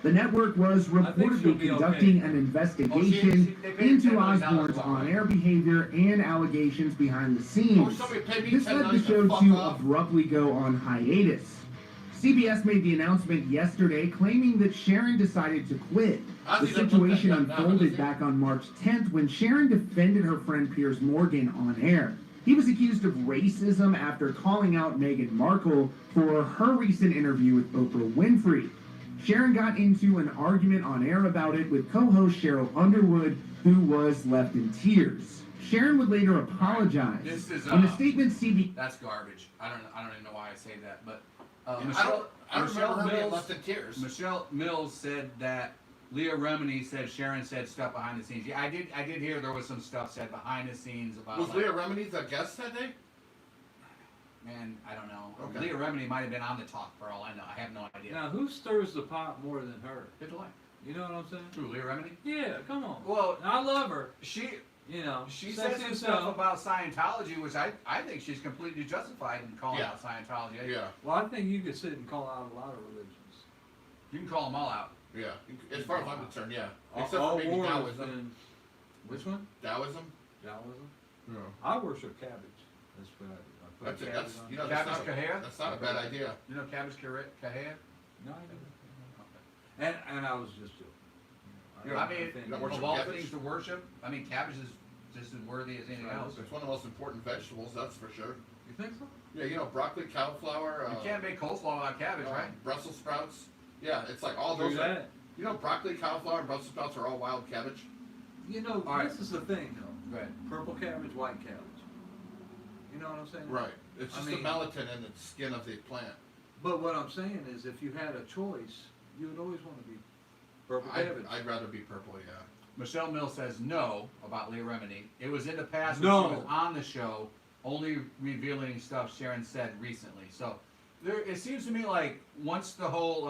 The network was she'll reportedly be conducting okay. an investigation they paid into $10 million Osbourne's for it. on-air behavior and allegations behind the Oh, scenes. somebody paid me This $10 led the show fuck to off. abruptly go on hiatus. CBS made the announcement yesterday claiming that Sharon decided to quit. The Ozzy done situation looked like that now, unfolded doesn't he? back on March 10th when Sharon defended her friend Piers Morgan on air. He was accused of racism after calling out Meghan Markle for her recent interview with Oprah Winfrey. Sharon got into an argument on air about it with co-host Cheryl Underwood, who was left in tears. Sharon would later apologize. This is, In a statement, CBS... That's garbage. I don't even know why I say that, but I don't Michelle remember her being Mills, left in tears. Michelle Mills said that Leah Remini said Sharon said stuff behind the scenes. Yeah, I did hear there was some stuff said behind the scenes about. Was like, Leah Remini the guest that day? Man, I don't know. Okay. Leah Remini might have been on the talk for all I know. I have no idea. Now, who stirs the pot more than her? Good to like. You know what I'm saying? Who, Leah Remini? Yeah, come on. Well, I love her. she You know, said some sexy stuff stuff. about Scientology, which I think she's completely justified in calling Yeah. out Scientology. Yeah, Well, I think you could sit and call out a lot of religions. You can call them all out. yeah. As far as I'm concerned, yeah. All Except for maybe wars Taoism. and- which one? Taoism? Taoism. Yeah. I worship cabbage. That's what I do. I put cabbage That's on. you know Cabbage Kahea? that's not a bad idea. You know Cabbage Kahea? No, I didn't. And I was just joking. You know, I mean, think- you don't worship of all cabbage? things to worship, I mean, cabbage is just as worthy as anything else. It's one of the most important vegetables, that's for sure. You think so? Yeah, you know, broccoli, cauliflower. You can't make coleslaw without cabbage, right? Brussels sprouts. Yeah, it's like all Do those. Are, that. you know, broccoli, cauliflower, and Brussels sprouts are all wild cabbage. You know, All right. this is the thing, though. Go ahead. Purple cabbage, white cabbage. You know what I'm saying? Right. It's I just mean- the melatonin in the skin of the plant. But what I'm saying is, if you had a choice, you would always want to be purple cabbage. I'd rather be purple, yeah. Michelle Mills says no about Leah Remini. It was in the past when No. she was on the show, only revealing stuff Sharon said recently. So it seems to me like once the whole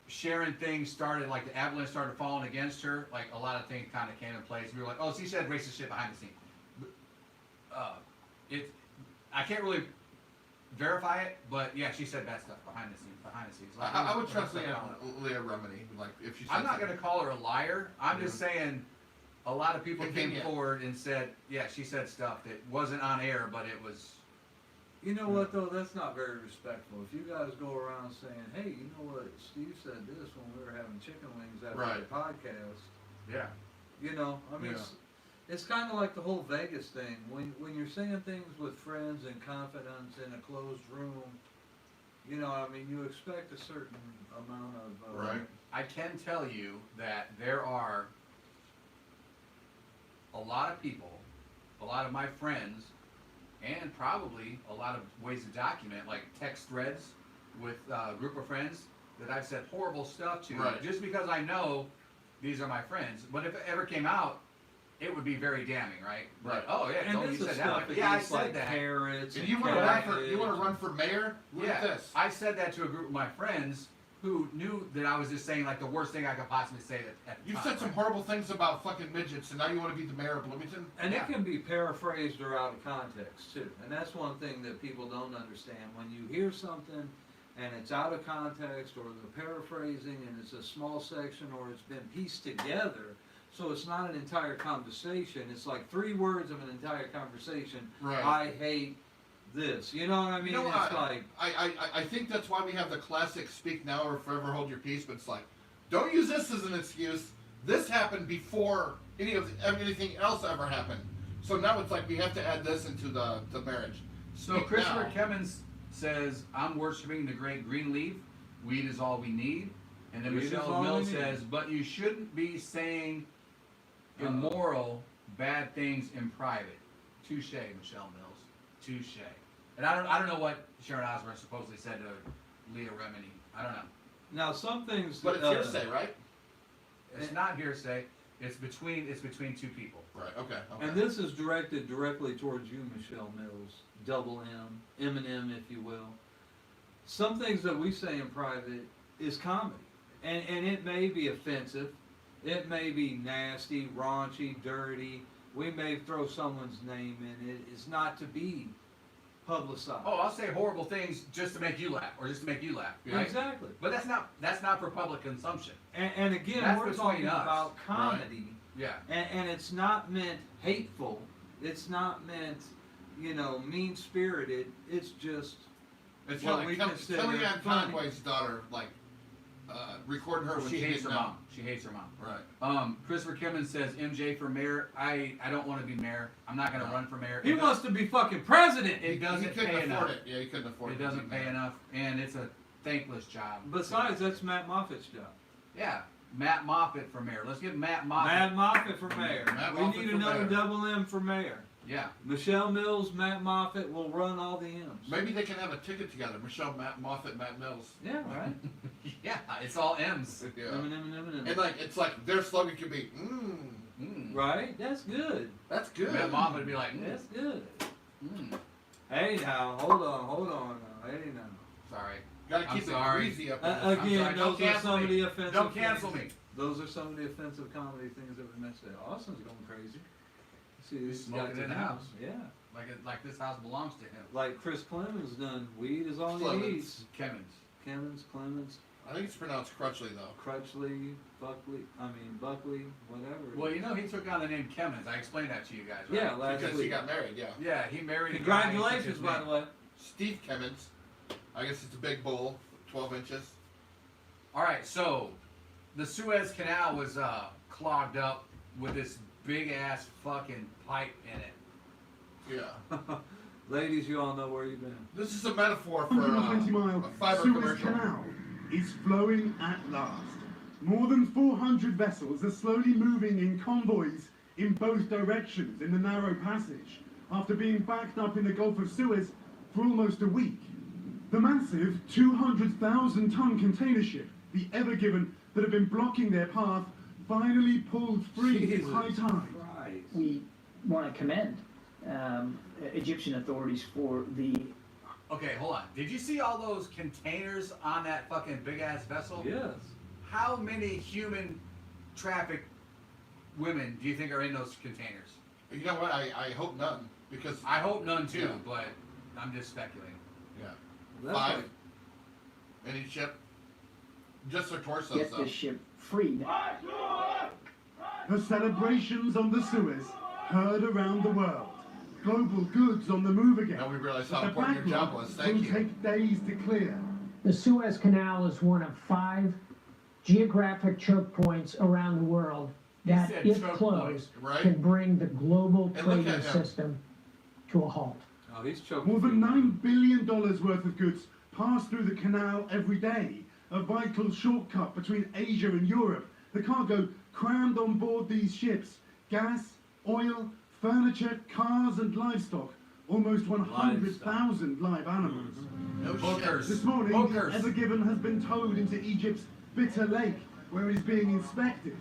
Sharon thing started, like the avalanche started falling against her, like a lot of things kind of came in place. We were like, oh, she said racist shit behind the scenes. I can't really verify it, but yeah, she said bad stuff behind the scenes. Like, I would there trust was Leah, stuff going on. Leah Remini, like if she. Said I'm not something. going to call her a liar. I'm just saying a lot of people came Convenient. forward and said, yeah, she said stuff that wasn't on air, but it was. You know what, though? That's not very respectful. If you guys go around saying, hey, you know what, Steve said this when we were having chicken wings after Right. the podcast. Yeah. You know, I mean, Yeah. it's kind of like the whole Vegas thing. When you're saying things with friends and confidence in a closed room, you know, I mean, you expect a certain amount of... Right. I can tell you that there are a lot of people, a lot of my friends, and probably a lot of ways to document, like text threads with a group of friends that I've said horrible stuff to, Right. just because I know these are my friends. But if it ever came out, it would be very damning, right? Right. Like, oh yeah, And Tony, this you is said stuff that. Like, yeah, I against, said like that. carrots And and you want to run for cabbage. you want to run for mayor? Look at Yeah, this. I said that to a group of my friends who knew that I was just saying like the worst thing I could possibly say at the You've time, said some right? horrible things about fucking midgets, and now you want to be the mayor of Bloomington? And Yeah. it can be paraphrased or out of context too. And that's one thing that people don't understand. When you hear something and it's out of context or the paraphrasing and it's a small section or it's been pieced together, so it's not an entire conversation. It's like 3 words of an entire conversation. Right. I hate this. You know what I mean? You know, it's like, I think that's why we have the classic "Speak now or forever hold your peace." But it's like, don't use this as an excuse. This happened before anything else ever happened. So now it's like we have to add this into the marriage. So Speak Christopher now. Kemmons says, I'm worshiping the great green leaf. Weed is all we need. And then Weed is Michelle all Mill we need. says, but you shouldn't be saying immoral, bad things in private. Touche, Michelle Mills. Touche. And I don't know what Sharon Osbourne supposedly said to Leah Remini. I don't know. now some things. But it's hearsay, right? It's not hearsay. It's between 2 people. Right. Okay. Okay. And this is directed directly towards you, Michelle Mills, double M, Eminem, if you will. Some things that we say in private is comedy. And it may be offensive. It may be nasty, raunchy, dirty. We may throw someone's name in it. It's not to be publicized. Oh, I'll say horrible things just to make you laugh, or just to make you laugh. Right? Exactly. But that's not for public consumption. And again, That's we're between talking us, about comedy. Yeah. And it's not meant hateful. It's not meant, you know, mean-spirited. It's just It's what like we consider Kellyanne funny. Conway's daughter, like, recording her when She hates her didn't know. mom. She hates her mom. Right. Christopher Kimmons says MJ for mayor. I don't want to be mayor. I'm not going to run for mayor. He wants to be fucking president. It He doesn't couldn't pay afford enough. it. Yeah, he couldn't afford it. It doesn't pay enough, and it's a thankless job. Besides, that's Matt Moffat's job. Yeah, Matt Moffat for mayor. Let's get Matt Moffat. Matt Moffat for mayor. Matt We Moffat need for another mayor. double M for mayor. Yeah. Michelle Mills, Matt Moffat will run all the M's. Maybe they can have a ticket together. Michelle Moffat, Matt Mills. Yeah, right. Yeah, it's all M's. Yeah. Mm. And like it's like their slogan could be, Right? That's good. that's good. Matt Moffat would be like, That's good. mm. Hey now, hold on now. Hey now. Sorry. Gotta I'm keep it sorry. greasy up in this. I'm Again, sorry, those don't are cancel some of me. the offensive Don't cancel things. me. Those are some of the offensive comedy things that we mentioned. Austin's going crazy. See, He's he's smoking got in to the house. Yeah. Like this house belongs to him. Like Chris Clemens done. Weed is all he Clemens. needs. Clemens. Clemens, I think it's pronounced Crutchley though. Crutchley, Buckley, whatever. Well, you know he took on the name Clemens. I explained that to you guys, right? Yeah, last Because week. he got married, yeah. Yeah, he married. a guy and took Congratulations, his by name. the way. Steve Kemmons. I guess it's a big bull, 12 inches. All right, so the Suez Canal was clogged up with this big ass fucking pipe in it. Yeah. Ladies, you all know where you've been. This is a metaphor for 120-mile a fiber Suez commercial. Canal is flowing at last. More than 400 vessels are slowly moving in convoys in both directions in the narrow passage after being backed up in the Gulf of Suez for almost a week. The massive 200,000-ton container ship, the Ever Given, that had been blocking their path, finally pulled free Jesus at high tide. Christ. We want to commend Egyptian authorities for the Okay, hold on. Did you see all those containers on that fucking big ass vessel? Yes. How many human trafficked women do you think are in those containers? You know what? I hope none because I hope none too, Yeah. but I'm just speculating. yeah, That's 5 like- any ship, just their torsos get though. this ship freed. The celebrations on the Suez heard around the world. Global goods on the move again. Now we realize But how the important your job backlog was. Thank will you. take days to clear. The Suez Canal is one of 5 geographic choke points around the world that, said if choke closed, Right? can bring the global And look trading at him. system to a halt. Oh, he's choking. More than people. $9 billion worth of goods pass through the canal every day, a vital shortcut between Asia and Europe. The cargo crammed on board these ships: gas, oil, furniture, cars, and livestock. Almost 100,000 live animals. No Bookers. This morning, Bookers. Ever Given has been towed into Egypt's Bitter Lake, where it is being inspected.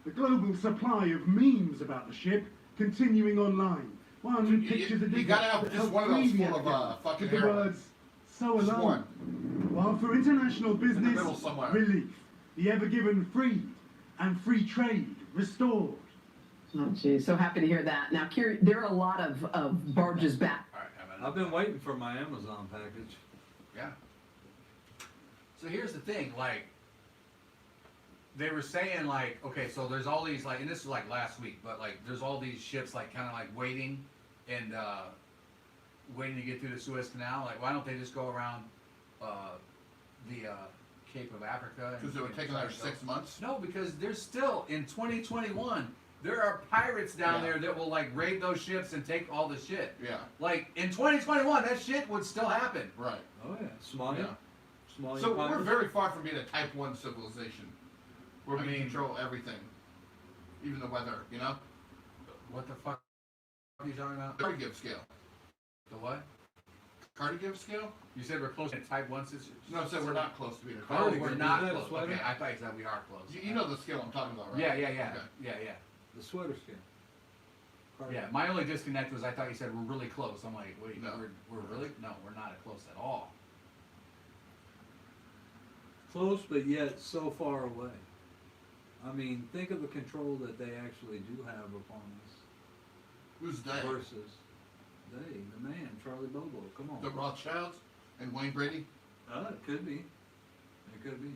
The global supply of memes about the ship continuing online. 100 pictures a day. You gotta have that just help one of those free the full of, Ever Given fucking with the heroin. words, "So Just alone." one. While for international business, middle somewhere. relief. The Ever Given freed and free trade restored. Oh, geez, so happy to hear that. Now, there are a lot of barges back. All right, Evan. I've been waiting for my Amazon package. Yeah. So here's the thing, like, they were saying, like, okay, so there's all these, like, and this was like last week, but like, there's all these ships, like, kind of like waiting and waiting to get through the Suez Canal. Like, why don't they just go around the Cape of Africa? Because it would take another 6 months. No, because there's still, in 2021, there are pirates down Yeah. there that will, like, raid those ships and take all the shit. Yeah, Like, in 2021, that shit would still happen. right. Oh yeah, Somalia. Yeah. Somalia So we're pirates. very far from being a type 1 civilization, where I we mean- control everything, even the weather. You know, What the fuck are you talking about? Cardigan scale. The what? Cardigan scale? You said we're close to type 1 situation? No, I said we're not close to being a Oh, cardigan. we're Is not that a close. sweater? Okay, I thought you said we are close. You know the scale I'm talking about, right? Yeah. Okay. Yeah. The sweater skin. Yeah, my only disconnect was I thought you said we're really close. I'm like, wait, No. we're really? No, we're not close at all. Close, but yet so far away. I mean, think of the control that they actually do have upon us Who's they? versus they, the man, Charlie Bobo. Come on. The Rothschilds and Wayne Brady? It could be. It could be.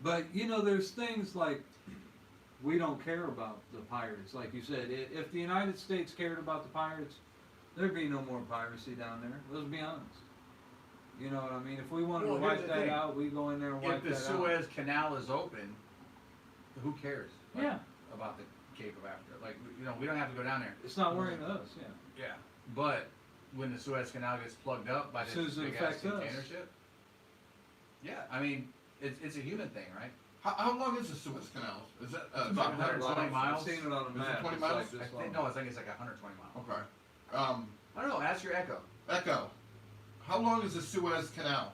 But, you know, there's things like we don't care about the pirates. Like you said, if the United States cared about the pirates, there'd be no more piracy down there. Let's be honest. You know what I mean? If we wanted Well, to here's wipe the that thing. out, we go in there and wipe If the that out. Suez Canal is open, who cares? Like, Yeah. About the Cape of Africa, like, you know, we don't have to go down there. It's not worrying us, yeah. Yeah, but when the Suez Canal gets plugged up by As this soon as it big ass affects us. container ship, yeah, I mean, it's a human thing, right? How long is the Suez Canal? Is that, It's about 120 miles. I've seen it on a Is it map. 20 It's miles? like I this think, long. no, I think it's like 120 miles. Okay. I don't know, ask your Echo. Echo, how long is the Suez Canal?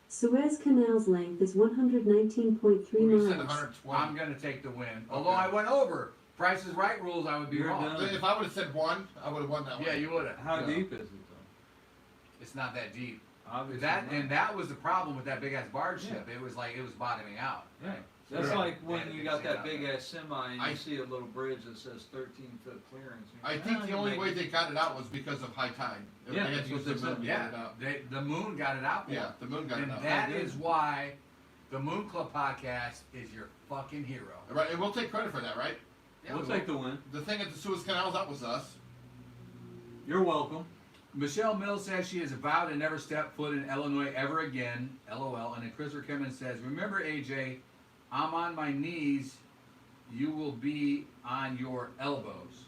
Suez Canal's length is 119.3 You said miles. 120. I'm gonna take the win, although I went over. Price is Right rules, I would be You're wrong. done. If I would have said 1, I would have won that one. Yeah, you would've. How Yeah. deep is it though? It's not that deep. Obviously That not. that was the problem with that big ass barge Yeah. ship. It was like it was bottoming out. Yeah. Right? That's Yeah. like when Yeah, you you got can that see big that. ass semi and I- you see a little bridge that says 13-foot clearance. I think the only way they got it out was because of high tide. Yeah, They had that's to use what the they moon said. to get it Yeah, out. the moon got it out. For Yeah, them. the moon got And it out. that They did. is why the Moon Club podcast is your fucking hero. Right, and we'll take credit for that, right? Yeah, We'll take the win. The thing at the Suez Canal, that was us. You're welcome. Michelle Mills says she has vowed to never step foot in Illinois ever again. LOL. And then Christopher Kimmons says, "Remember, AJ, I'm on my knees. You will be on your elbows."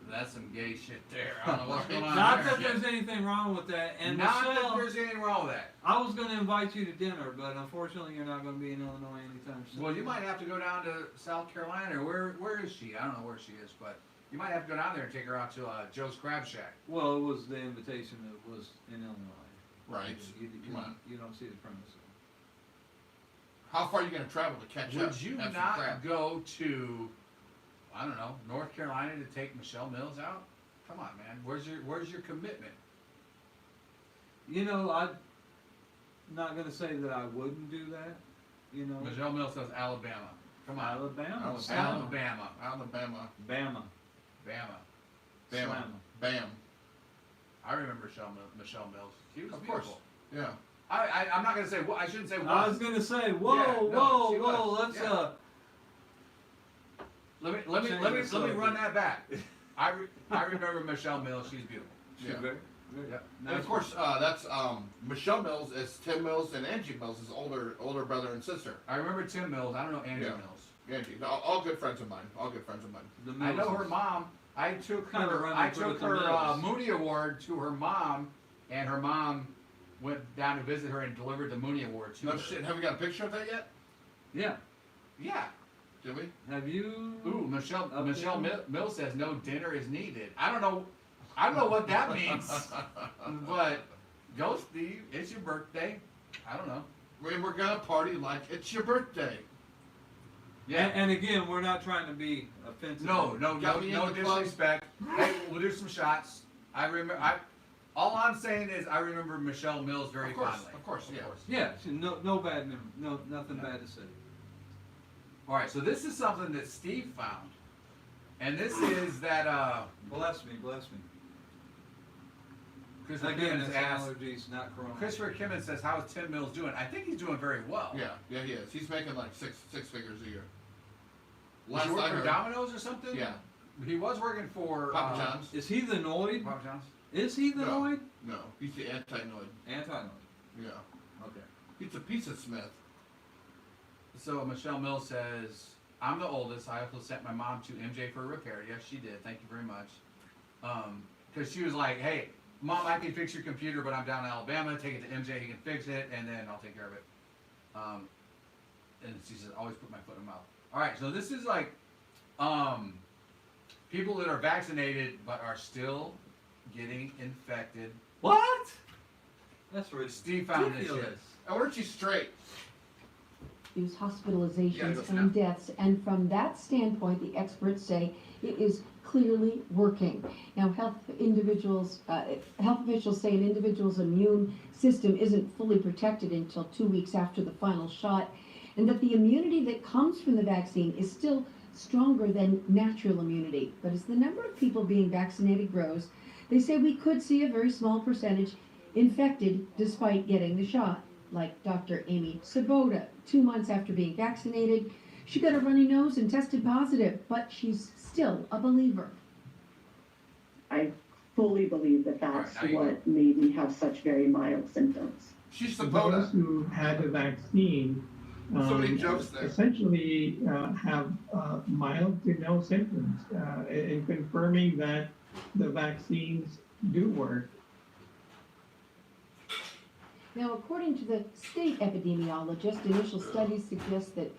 That's some gay shit there. I don't know what's going on Not there. that there's anything wrong with that. And Not Michelle, that there's anything wrong with that. I was going to invite you to dinner, but unfortunately you're not going to be in Illinois anytime soon. Well, you might have to go down to South Carolina. Or where is she? I don't know where she is, but you might have to go down there and take her out to Joe's Crab Shack. Well, it was the invitation that was in Illinois. Right. You Come on. you don't see the premise. How far are you going to travel to catch up? Would you Have some not crap. go to, I don't know, North Carolina to take Michelle Mills out? Come on, man. Where's your commitment? You know, I'm not going to say that I wouldn't do that. You know, Michelle Mills says Alabama. Come on. Alabama. Alabama. Alabama. Bama. Bama. Bam. Slamma. Bam. I remember Michelle Mills. She was Of course. beautiful. Yeah. I'm not gonna say. I shouldn't say. I was Was. going to say, whoa, Yeah, no, whoa, she whoa, was. let's, Yeah. Let me Change the run subject. that back. I remember Michelle Mills. She's beautiful. She's Yeah. very, Yep. And of course, that's Michelle Mills is Tim Mills and Angie Mills' older brother and sister. I remember Tim Mills. I don't know Andrew Yeah. Mills. Angie, all good friends of mine. All good friends of mine. the I know her Millses. mom. I took Kinda her. running I through took the her Mills. Mooney Award to her mom, and her mom went down to visit her and delivered the Mooney Award to No her. shit. Have we got a picture of that yet? Yeah. Yeah. Did we? Have you? Ooh, Michelle there? Mills says no dinner is needed. I don't know what that means, but go Steve. It's your birthday. I don't know. We're gonna party like it's your birthday. Yeah. And again, we're not trying to be offensive. No Got me in the club. disrespect. Hey, we'll do some shots. All I'm saying is I remember Michelle Mills very Of course, fondly. of course, yeah. Yeah, no bad memory. No, nothing No. bad to say. All right, so this is something that Steve found, and this is that Bless me. Christopher Again, Kimmons it's asked. allergies, not corona. Christopher Kimmons says, "How is Tim Mills doing?" I think he's doing very well. Yeah, he is. He's making like six figures a year. Does he Last work I for heard. Domino's or something? Yeah. He was working for Papa John's. Is he the Noid? Papa John's. Is he the No. Noid? No, he's the anti-Noid. Anti-Noid. Yeah. Okay. He's a piece of Smith. So Michelle Mills says, "I'm the oldest. I also sent my mom to MJ for a repair." Yes, she did. Thank you very much. Because she was like, "Hey, Mom, I can fix your computer, but I'm down in Alabama. Take it to MJ. He can fix it, and then I'll take care of it." And she says, "Always put my foot in my mouth." All right, so this is like people that are vaccinated but are still getting infected. What? That's ridiculous. Steve found this shit. And weren't you straight? Use Yeah, hospitalizations go and deaths, and from that standpoint, the experts say it is clearly working. Now, health officials say an individual's immune system isn't fully protected until 2 weeks after the final shot, and that the immunity that comes from the vaccine is still stronger than natural immunity. But as the number of people being vaccinated grows, they say we could see a very small percentage infected despite getting the shot. Like Dr. Amy Sabota, 2 months after being vaccinated, she got a runny nose and tested positive, but she's still a believer. I fully believe that that's All right, now you what made me have such very mild symptoms. She's Those Sabota. who had the vaccine So many jokes there. essentially have mild to no symptoms, in confirming that the vaccines do work. Now, according to the state epidemiologist, initial studies suggest that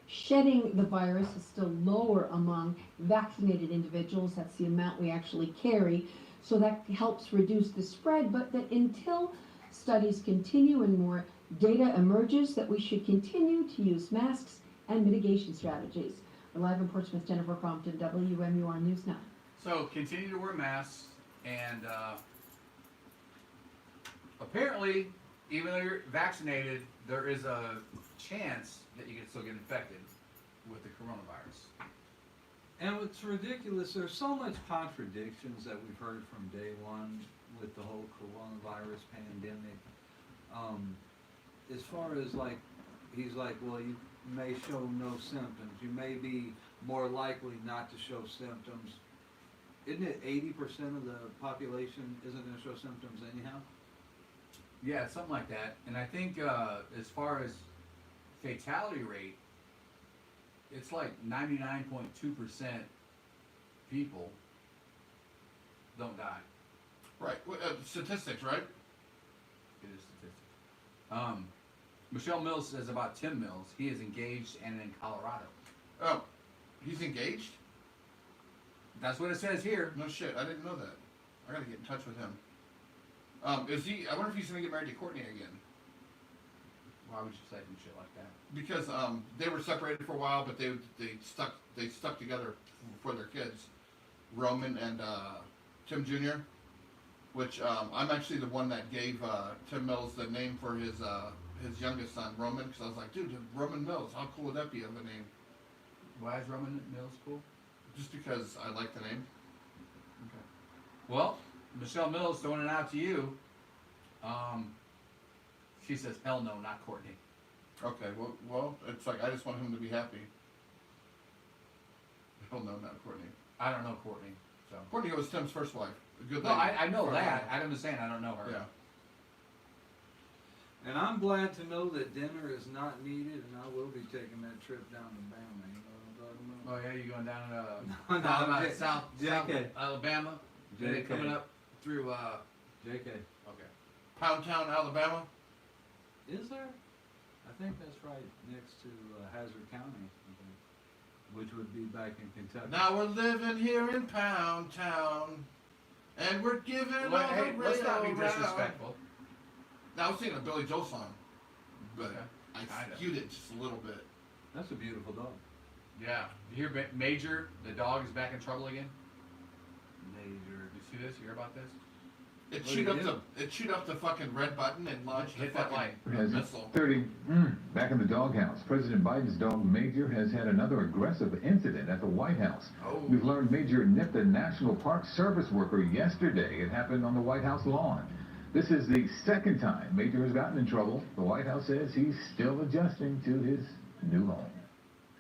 shedding the virus is still lower among vaccinated individuals. That's the amount we actually carry. So that helps reduce the spread, but that until studies continue and more data emerges, that we should continue to use masks and mitigation strategies. We're live in Portsmouth, Jennifer Crompton, WMUR News 9. So continue to wear masks, and apparently, even though you're vaccinated, there is a chance that you can still get infected with the coronavirus. And what's ridiculous, there's so much contradictions that we've heard from day one with the whole coronavirus pandemic. As far as like, he's like, well, you may show no symptoms. You may be more likely not to show symptoms. Isn't it 80% of the population isn't going to show symptoms anyhow? Yeah, it's something like that. And I think as far as fatality rate, it's like 99.2% people don't die. Right. Statistics, right? It is statistics. Michelle Mills says about Tim Mills, he is engaged and in Colorado. Oh, he's engaged? That's what it says here. No shit, I didn't know that. I gotta get in touch with him. Is he? I wonder if he's gonna get married to Courtney again. Why would you say some shit like that? Because they were separated for a while, but they stuck together for their kids, Roman and Tim Jr. Which I'm actually the one that gave Tim Mills the name for his youngest son, Roman, because I was like, dude, Roman Mills, how cool would that be of a name? Why is Roman Mills cool? Just because I like the name. Okay. Well, Michelle Mills throwing it out to you. She says, hell no, not Courtney. Okay, well, it's like I just want him to be happy. Hell no, not Courtney. I don't know Courtney. So Courtney was Tim's first wife. A good no, lady. I know For a that. while. I'm just saying I don't know her. Yeah. And I'm glad to know that dinner is not needed, and I will be taking that trip down to Bama. You know what I'm talking about? Oh yeah, you going down No, down J- South JK. Alabama? And then JK. coming up through JK. okay. Pound Town, Alabama. Is there? I think that's right next to Hazard County, I think, which would be back in Kentucky. Now we're living here in Pound Town, and we're giving Well, all hey, the let's not be rail round. disrespectful. Now I was singing a Billy Joel song, but Okay. I Kinda. skewed it just a little bit. That's a beautiful dog. Yeah. You hear Major, the dog is back in trouble again? Major. You see this? You hear about this? It What chewed did up he the chewed up the fucking red button and launched Hit the that fucking light. Has missile. 30. Back in the doghouse, President Biden's dog Major has had another aggressive incident at the White House. Oh. We've learned Major nipped a National Park Service worker yesterday. It happened on the White House lawn. This is the second time Major has gotten in trouble. The White House says he's still adjusting to his new home.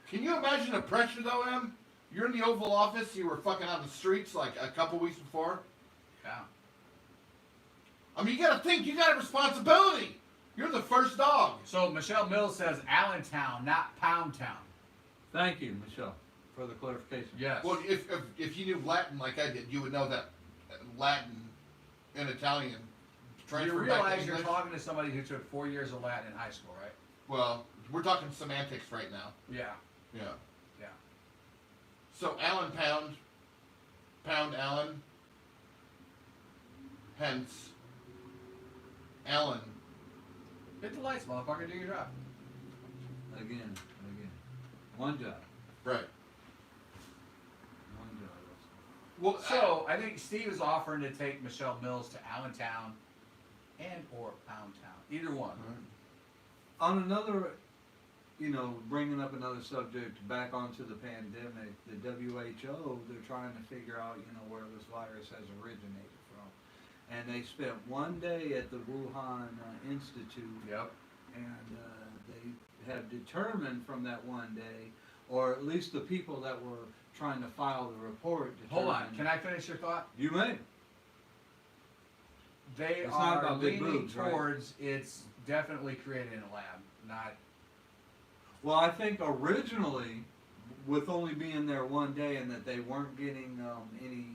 Can you imagine the pressure though, Em? You're in the Oval Office, you were fucking on the streets like a couple weeks before. Yeah. I mean, you gotta think, you got a responsibility. You're the first dog. So Michelle Mills says Allentown, not Pound Town. Thank you, Michelle, for the clarification. Yes. Well, if you knew Latin like I did, you would know that Latin and Italian You transfer back realize to you're English. talking to somebody who took 4 years of Latin in high school, right? Well, we're talking semantics right now. Yeah. Yeah. Yeah. So Allen Pound Allen, hence Allen. Hit the lights, motherfucker. Do your job. Again. One job. Right. One job. Well, So I think Steve is offering to take Michelle Mills to Allentown and or Pound Town. Either one. On another, bringing up another subject back onto the pandemic, the WHO, they're trying to figure out, where this virus has originated from. And they spent one day at the Wuhan Institute. Yep. And they have determined from that one day, or at least the people that were trying to file the report Hold on. determined- Can I finish your thought? You may. They It's not are about big leaning boobs, right? towards it's definitely created in a lab, not. Well, I think originally, with only being there one day and that they weren't getting any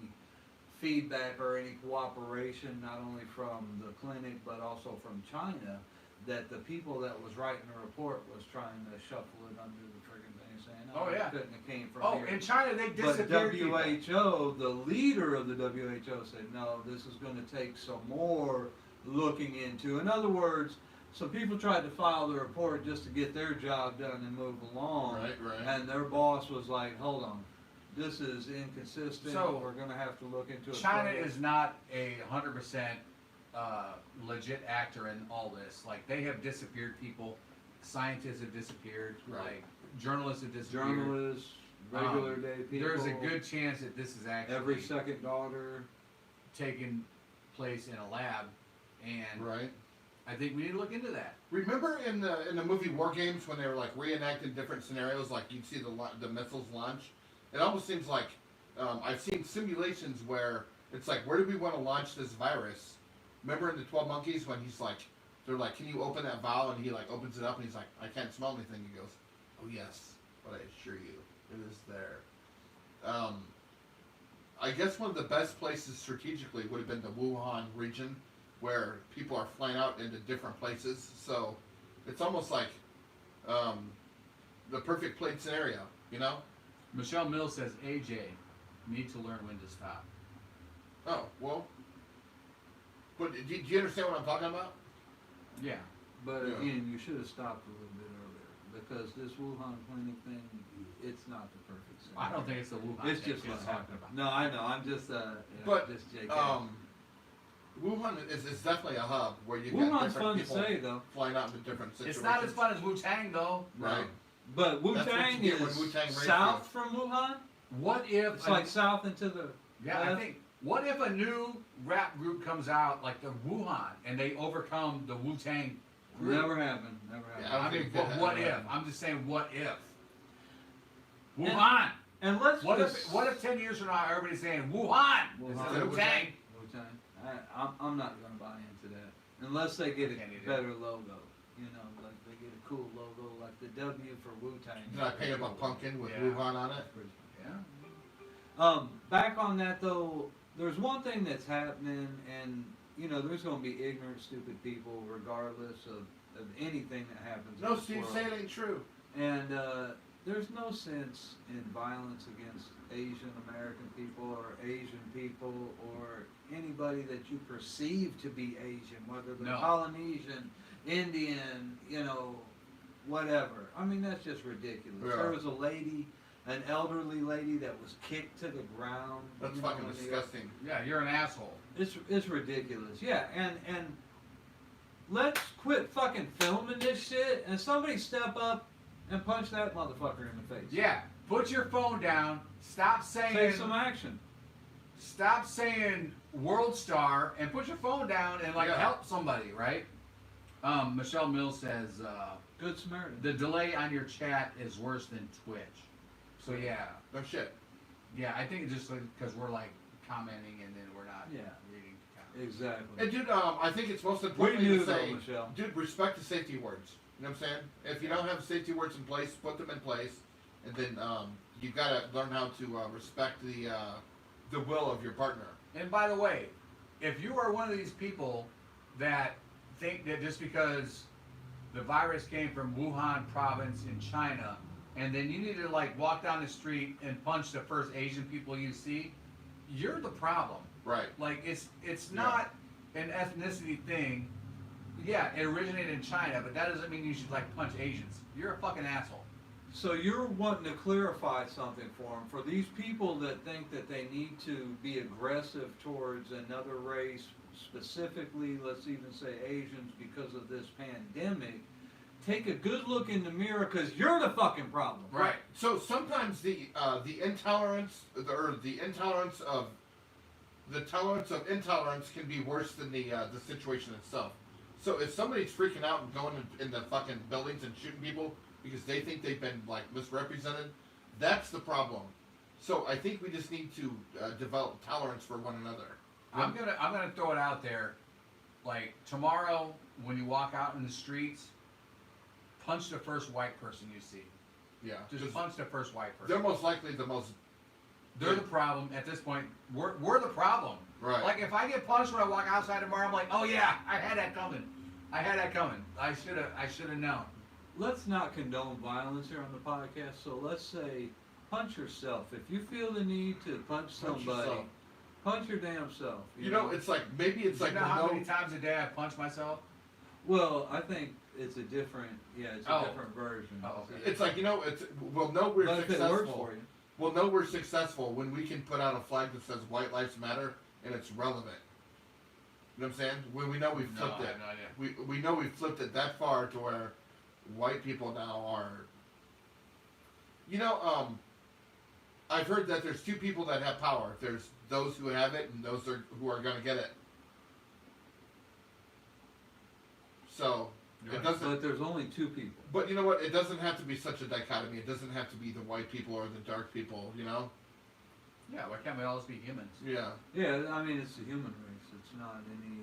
feedback or any cooperation, not only from the clinic but also from China, that the people that was writing the report was trying to shuffle it under the friggin' thing, saying, Oh, it yeah. couldn't have came from Oh, here. in China they But disappeared people. WHO, the leader of the WHO, said, no, this is going to take some more looking into. In other words, some people tried to file the report just to get their job done and move along. Right, right. And their boss was like, hold on, this is inconsistent. So, we're going to have to look into it. China further." is not a 100% legit actor in all this. Like, they have disappeared people, scientists have disappeared, Right. like journalists have disappeared. Journalists, regular day people. There's a good chance that this is actually Every second daughter. taking place in a lab, and Right. I think we need to look into that. Remember in the movie War Games when they were like reenacting different scenarios, like you'd see the missiles launch? It almost seems like I've seen simulations where it's like, where do we want to launch this virus? Remember in the 12 Monkeys when he's like, they're like, can you open that vial? And he like opens it up and he's like, I can't smell anything. He goes, oh yes, but I assure you, it is there. I guess one of the best places strategically would have been the Wuhan region, where people are flying out into different places. So it's almost like the perfect plate scenario, you know? Michelle Mills says, AJ, need to learn when to stop. Oh, well. But do you understand what I'm talking about? Yeah. But Yeah. again, you should have stopped a little bit earlier, because this Wuhan clinic thing, it's not the perfect scenario. I don't think it's the Wuhan It's thing just she's what talking happened. about. No, I know. I'm just But just JK. Wuhan is definitely a hub where you Wuhan's got different fun to people say, though. flying out into different situations. It's not as fun as Wu-Tang, though. Right. But That's what Wu-Tang you get when is Wu-Tang raised south from Wuhan. What if... It's like south into the Yeah, I left. think... What if a new rap group comes out, like the Wuhan, and they overcome the Wu-Tang group? Never happened. Never happened. Yeah, I don't I mean, think but that what ever if? happened. I'm just saying, what if? Wuhan! And let's What just, if 10 years from now everybody's saying Wuhan instead of Wu-Tang? Wu-Tang. I'm not gonna buy into that unless they get a Can't either. better logo. You know, like they get a cool logo, like the W for Wu-Tang. Did I paint up a pumpkin with Yeah. Wuhan on it? Yeah. Back on that though, there's one thing that's happening, and you know, there's gonna be ignorant, stupid people regardless of anything that happens. in No, this Steve, world. say it ain't true. And there's no sense in violence against Asian American people or Asian people or anybody that you perceive to be Asian, whether they're No. Polynesian, Indian, you know, whatever. I mean, that's just ridiculous. Yeah. There was a lady, an elderly lady that was kicked to the ground. That's you know, fucking in the- disgusting. Yeah, you're an asshole. It's ridiculous. Yeah, and let's quit fucking filming this shit and somebody step up and punch that motherfucker in the face. Yeah, put your phone down. Stop saying... Take some action. Stop saying World Star and put your phone down and like Yeah. help somebody, right? Michelle Mills says Good Samaritan. the delay on your chat is worse than Twitch. So yeah, No shit. yeah, I think just because we're like commenting and then we're not Yeah. reading comments. Exactly. And dude, I think it's most We important knew to though, say, Michelle. dude, respect the safety words. You know what I'm saying? If you don't have safety words in place, put them in place, and then you've got to learn how to respect the will of your partner. And by the way, if you are one of these people that think that just because the virus came from Wuhan province in China, and then you need to like walk down the street and punch the first Asian people you see, you're the problem. Right. Like it's not an ethnicity thing. Yeah, it originated in China, but that doesn't mean you should like punch Asians. You're a fucking asshole. So you're wanting to clarify something for them. For these people that think that they need to be aggressive towards another race, specifically, let's even say Asians, because of this pandemic, take a good look in the mirror because you're the fucking problem. Right. So sometimes the intolerance of intolerance can be worse than the situation itself. So if somebody's freaking out and going in the fucking buildings and shooting people because they think they've been like misrepresented, that's the problem. So I think we just need to develop tolerance for one another. I'm gonna throw it out there. like tomorrow when you walk out in the streets, punch the first white person you see. Yeah. Just punch the first white person. They're most likely the most. They're the problem at this point. We're the problem. Right. Like if I get punched when I walk outside tomorrow, I'm like, oh yeah, I had that coming. I should have known. Let's not condone violence here on the podcast, so let's say punch yourself. If you feel the need to punch somebody, yourself. punch your damn self. You know, it's like maybe it's like You know how many times a day I punch myself? Well, I think it's a different, it's a different version. Oh, okay. It's like, you know, we'll know we're But if it successful. works for you. We'll know we're successful when we can put out a flag that says White Lives Matter and it's relevant. You know what I'm saying? When we know we've flipped I it. have no idea. We know we've flipped it that far to where white people now are. You know, I've heard that there's two people that have power. There's those who have it and those who are going to get it. So it doesn't. But there's only two people. But you know what? It doesn't have to be such a dichotomy. It doesn't have to be the white people or the dark people. You know? Yeah, why can't we all just be humans? Yeah. Yeah, I mean, it's the human race. It's not any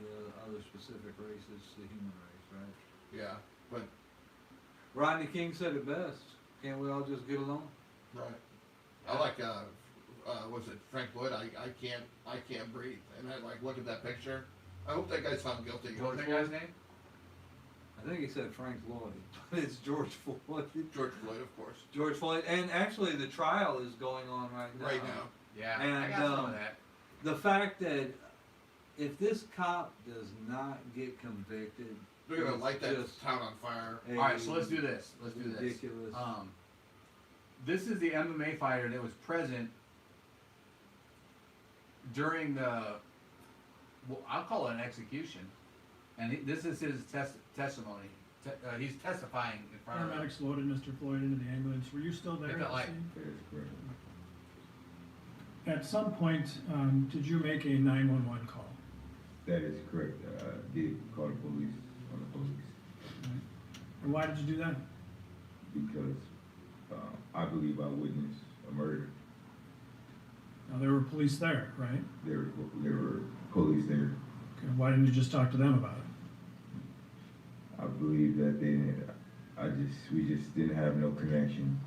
other specific race. It's the human race, right? Yeah. But Rodney King said it best. Can't we all just get along? right. I like was it Frank Lloyd? I can't breathe. And I like look at that picture. I hope that guy's found guilty. What was that guy's name? I think he said Frank Lloyd, but it's George Floyd. George Floyd, of course. George Floyd, and actually the trial is going on right now. Right now. Yeah, And I got some of that. the fact that if this cop does not get convicted, They're gonna it's light that just town on fire. All right, so let's do this. Let's do this. ridiculous. This is the MMA fighter that was present during the, well, I'll call it an execution, and this is his testimony. He's testifying in front of Paramedics loaded Mr. Floyd into the ambulance. Were you still there? Hit that at the light. scene? At some point, did you make a 911 call? That is correct. I did call the police on the police Right. And why did you do that? because I believe I witnessed a murder. Now, there were police there, right? There were police there. Okay, why didn't you just talk to them about it? I believe that we just didn't have no connection.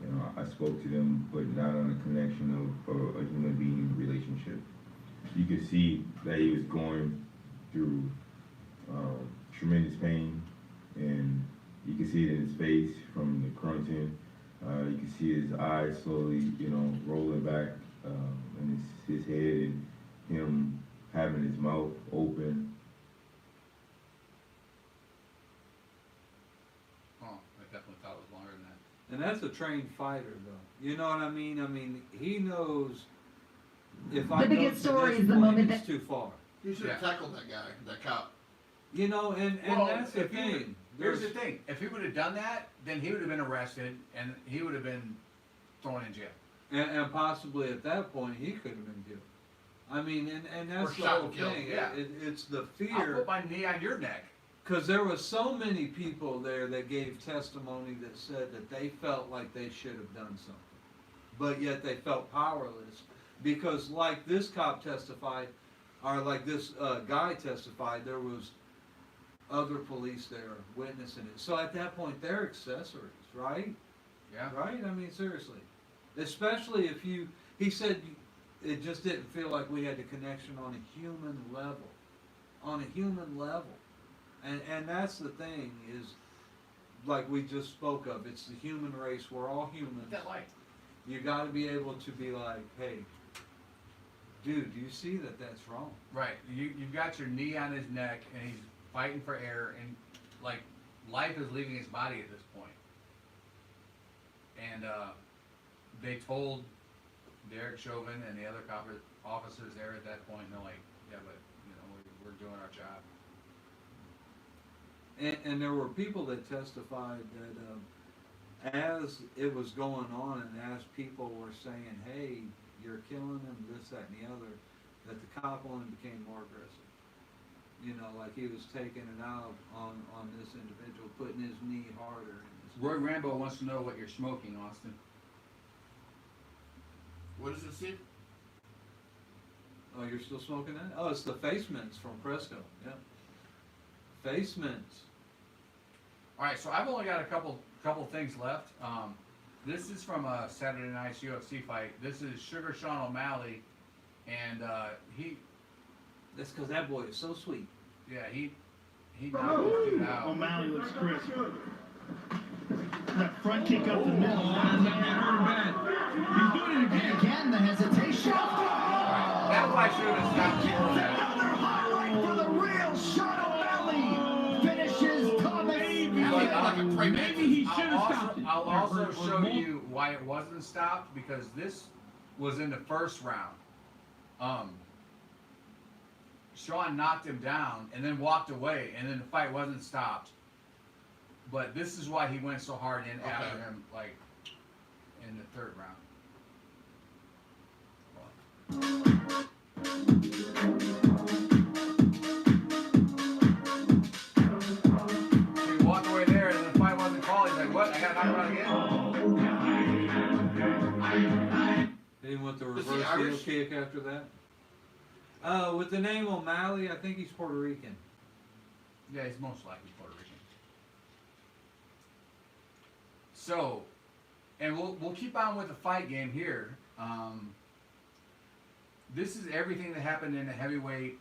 You know, I spoke to them, but not on a connection of a human being relationship. You could see that he was going through tremendous pain, and you could see it in his face from the grunting. You could see his eyes slowly, rolling back, and his head, and him having his mouth open. Oh, I definitely thought it was longer than that. And that's a trained fighter, though. You know what I mean? I mean, he knows if I The go biggest to story this is the point, moment it's too far. You should have tackled that guy, that cop. You know, and Well, that's the if he would- thing. Here's the thing. If he would have done that, then he would have been arrested and he would have been thrown in jail. And possibly at that point, he could have been killed. I mean, and that's Or the shot whole and killed, thing. yeah. It's the I'll fear. put my knee on your neck. Because there was so many people there that gave testimony that said that they felt like they should have done something, but yet they felt powerless because, like this cop testified, or like this guy testified, there was other police there witnessing it. So at that point, they're accessories, right? Yeah. Right? I mean, seriously. Especially if he said it just didn't feel like we had a connection on a human level. On a human level. And that's the thing is, like we just spoke of, it's the human race. We're all humans. That light. You got to be able to be like, hey, dude, do you see that that's wrong? Right. You've got your knee on his neck and he's fighting for air and like life is leaving his body at this point. And they told Derek Chauvin and the other officers there at that point, and they're like, yeah, but we're doing our job. And there were people that testified that as it was going on and as people were saying, hey, you're killing him, this, that, and the other, that the cop only became more aggressive. Like he was taking it out on this individual, putting his knee harder. Roy Rambo wants to know what you're smoking, Austin. What is it, Steve? Oh, you're still smoking that? Oh, it's the face mints from Presto. Yeah. Facements. All right, so I've only got a couple things left. This is from Saturday night's UFC fight. This is Sugar Sean O'Malley, and he. That's because that boy is so sweet. Yeah, he knocked this dude out. O'Malley looks crisp. That front kick up the middle. He's doing it again. Again, the hesitation. Right, that fight should have stopped before that. Another highlight for the real Sean O'Malley. Finishes Thomas. Maybe he should have stopped it. I'll also show you why it wasn't stopped, because this was in the first round. Sean knocked him down and then walked away, and then the fight wasn't stopped. But this is why he went so hard in after him, like in the third round. He walked away there, and the fight wasn't called. He's like, "What? I got knocked out again?" Then he went to Is he reverse heel Irish? kick after that. With the name O'Malley, I think he's Puerto Rican. Yeah, he's most likely Puerto Rican. So, and we'll keep on with the fight game here. This is everything that happened in the heavyweight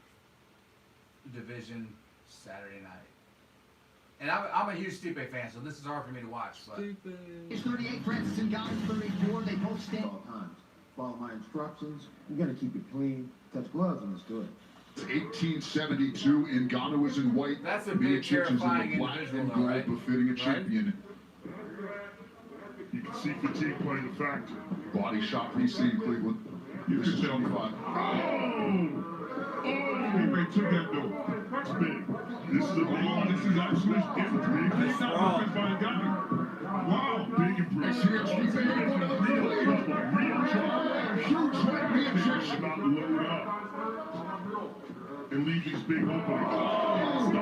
division Saturday night. And I'm a huge Stipe fan, so this is hard for me to watch. But It's 38, Francis Ngannou's 34. They both stand. All times. Follow my instructions. You gotta keep it clean. Touch gloves and it's good. 1872, Ngannou is in white. That's a Mia big, Chicks is in terrifying the black individual, and though, gold, right? befitting a Right? champion. You can see fatigue playing a factor. Body shot PC in Cleveland. You This can is tell. 25. They took that though. It's big. This is a big one. This is actually big. It's not offense by Ngannou. Wow, big improvement. Huge fight. It's about to load up and leave these big openings.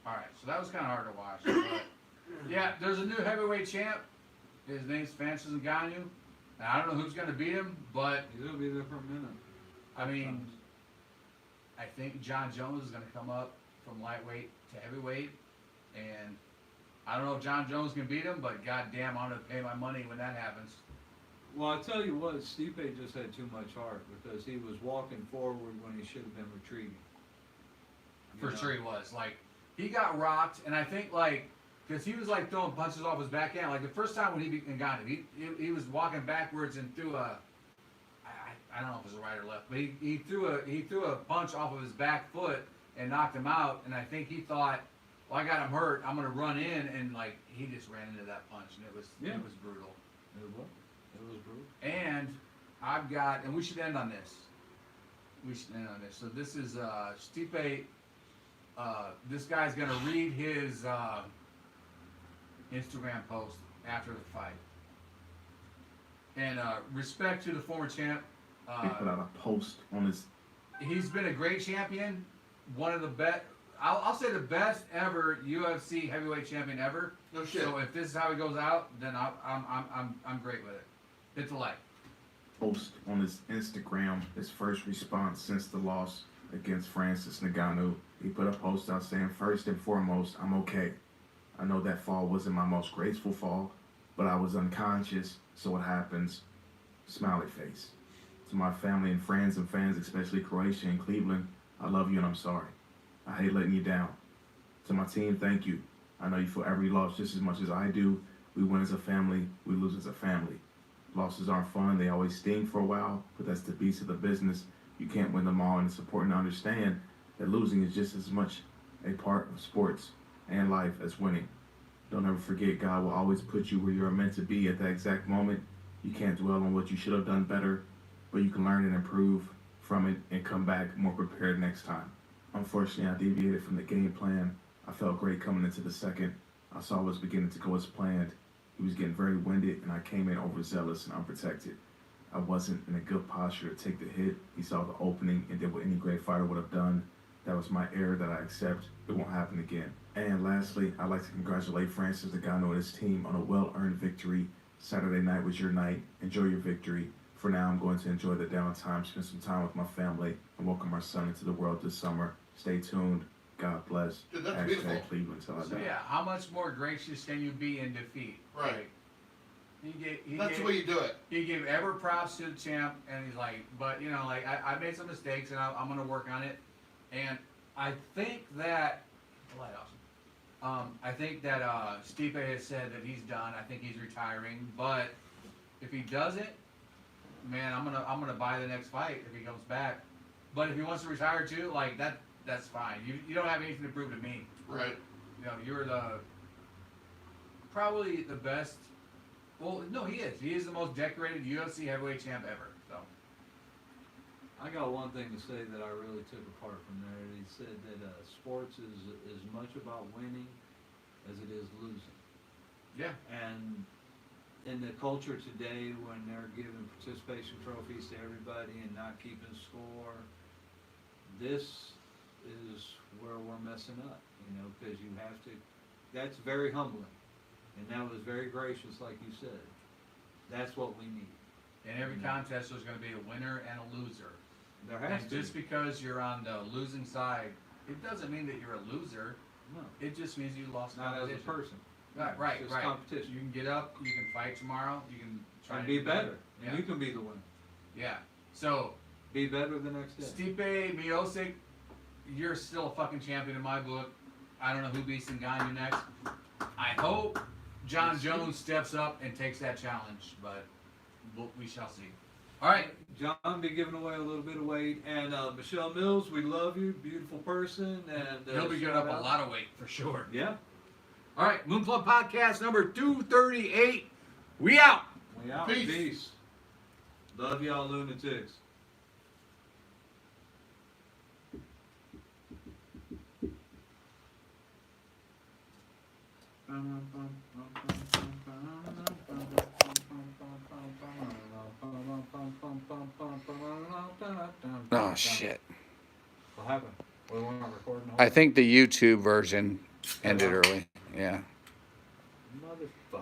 Alright, so that was kind of hard to watch. But yeah, there's a new heavyweight champ. His name's Francis Ngannou. Now, I don't know who's going to beat him, but He's gonna be there for a minute. I mean, I think John Jones is going to come up from lightweight to heavyweight, and I don't know if John Jones can beat him, but goddamn, I'm going to pay my money when that happens. Well, I tell you what, Stipe just had too much heart because he was walking forward when he should have been retreating. For sure he was. Like, he got rocked, and I think, like, because he was, like, throwing punches off his backhand. Like, the first time when he beat Ngannou, he was walking backwards and threw a, I don't know if it was a right or left, but he threw a punch off of his back foot and knocked him out, and I think he thought, well, I got him hurt, I'm going to run in, and, like, he just ran into that punch, and it was brutal. It was brutal. And I've got, and we should end on this. So this is Stipe. This guy's gonna read his Instagram post after the fight. And respect to the former champ. He put out a post on his. He's been a great champion. One of the best. I'll say the best ever UFC heavyweight champion ever. No shit. So if this is how he goes out, then I'm great with it. Hit the like. Post on his Instagram, his first response since the loss against Francis Ngannou. He put a post out saying, "First and foremost, I'm okay. I know that fall wasn't my most graceful fall, but I was unconscious, so what happens? Smiley face. To my family and friends and fans, especially Croatia and Cleveland, I love you and I'm sorry. I hate letting you down. To my team, thank you. I know you feel every loss just as much as I do. We win as a family, we lose as a family. Losses aren't fun, they always sting for a while, but that's the beast of the business. You can't win them all, and it's important to understand that losing is just as much a part of sports and life as winning. Don't ever forget, God will always put you where you're meant to be at that exact moment. You can't dwell on what you should have done better, but you can learn and improve from it and come back more prepared next time. Unfortunately, I deviated from the game plan. I felt great coming into the second. I saw it was beginning to go as planned. He was getting very winded, and I came in overzealous and unprotected. I wasn't in a good posture to take the hit. He saw the opening and did what any great fighter would have done. That was my error that I accept. It won't happen again. And lastly, I'd like to congratulate Francis Ngannou and his team on a well-earned victory. Saturday night was your night. Enjoy your victory. For now, I'm going to enjoy the downtime, spend some time with my family, and welcome our son into the world this summer. Stay tuned. God bless. Dude, that's beautiful. Hashtag Cleveland till I So die. yeah, how much more gracious can you be in defeat? Right. Like, That's the way you do it. He gave ever props to the champ, and he's like, but you know, like I made some mistakes, and I'm gonna work on it. And I think that, I think that Stipe has said that he's done. I think he's retiring. But if he doesn't, man, I'm gonna buy the next fight if he comes back. But if he wants to retire too, like that's fine. You don't have anything to prove to me. Right. You know, you're probably the best. Well, no, he is. He is the most decorated UFC heavyweight champ ever. So. I got one thing to say that I really took apart from there. He said that sports is as much about winning as it is losing. Yeah. And in the culture today, when they're giving participation trophies to everybody and not keeping score, this is where we're messing up, you know, because you have to, that's very humbling. And that was very gracious, like you said. That's what we need. In every contest, there's going to be a winner and a loser. There has and to just be. because you're on the losing side, it doesn't mean that you're a loser. No. It just means you lost Not as a competition. person. Right, It's right. competition. You can get up, you can fight tomorrow, you can try And to be do better. Yeah. And you can be the winner. Yeah. So, be better the next day. Stipe Miocic, you're still a fucking champion in my book. I don't know who beats Ngannou next. I hope John Jones steps up and takes that challenge, but we shall see. All right. John be giving away a little bit of weight. And Michelle Mills, we love you. Beautiful person. And He'll be giving up a lot of weight for sure. Yeah. All right. Moon Club Podcast number 238. We out. We out. Peace. Love y'all lunatics. Oh, shit. What happened? We weren't recording. I think the YouTube version ended early. Yeah. Motherfucker.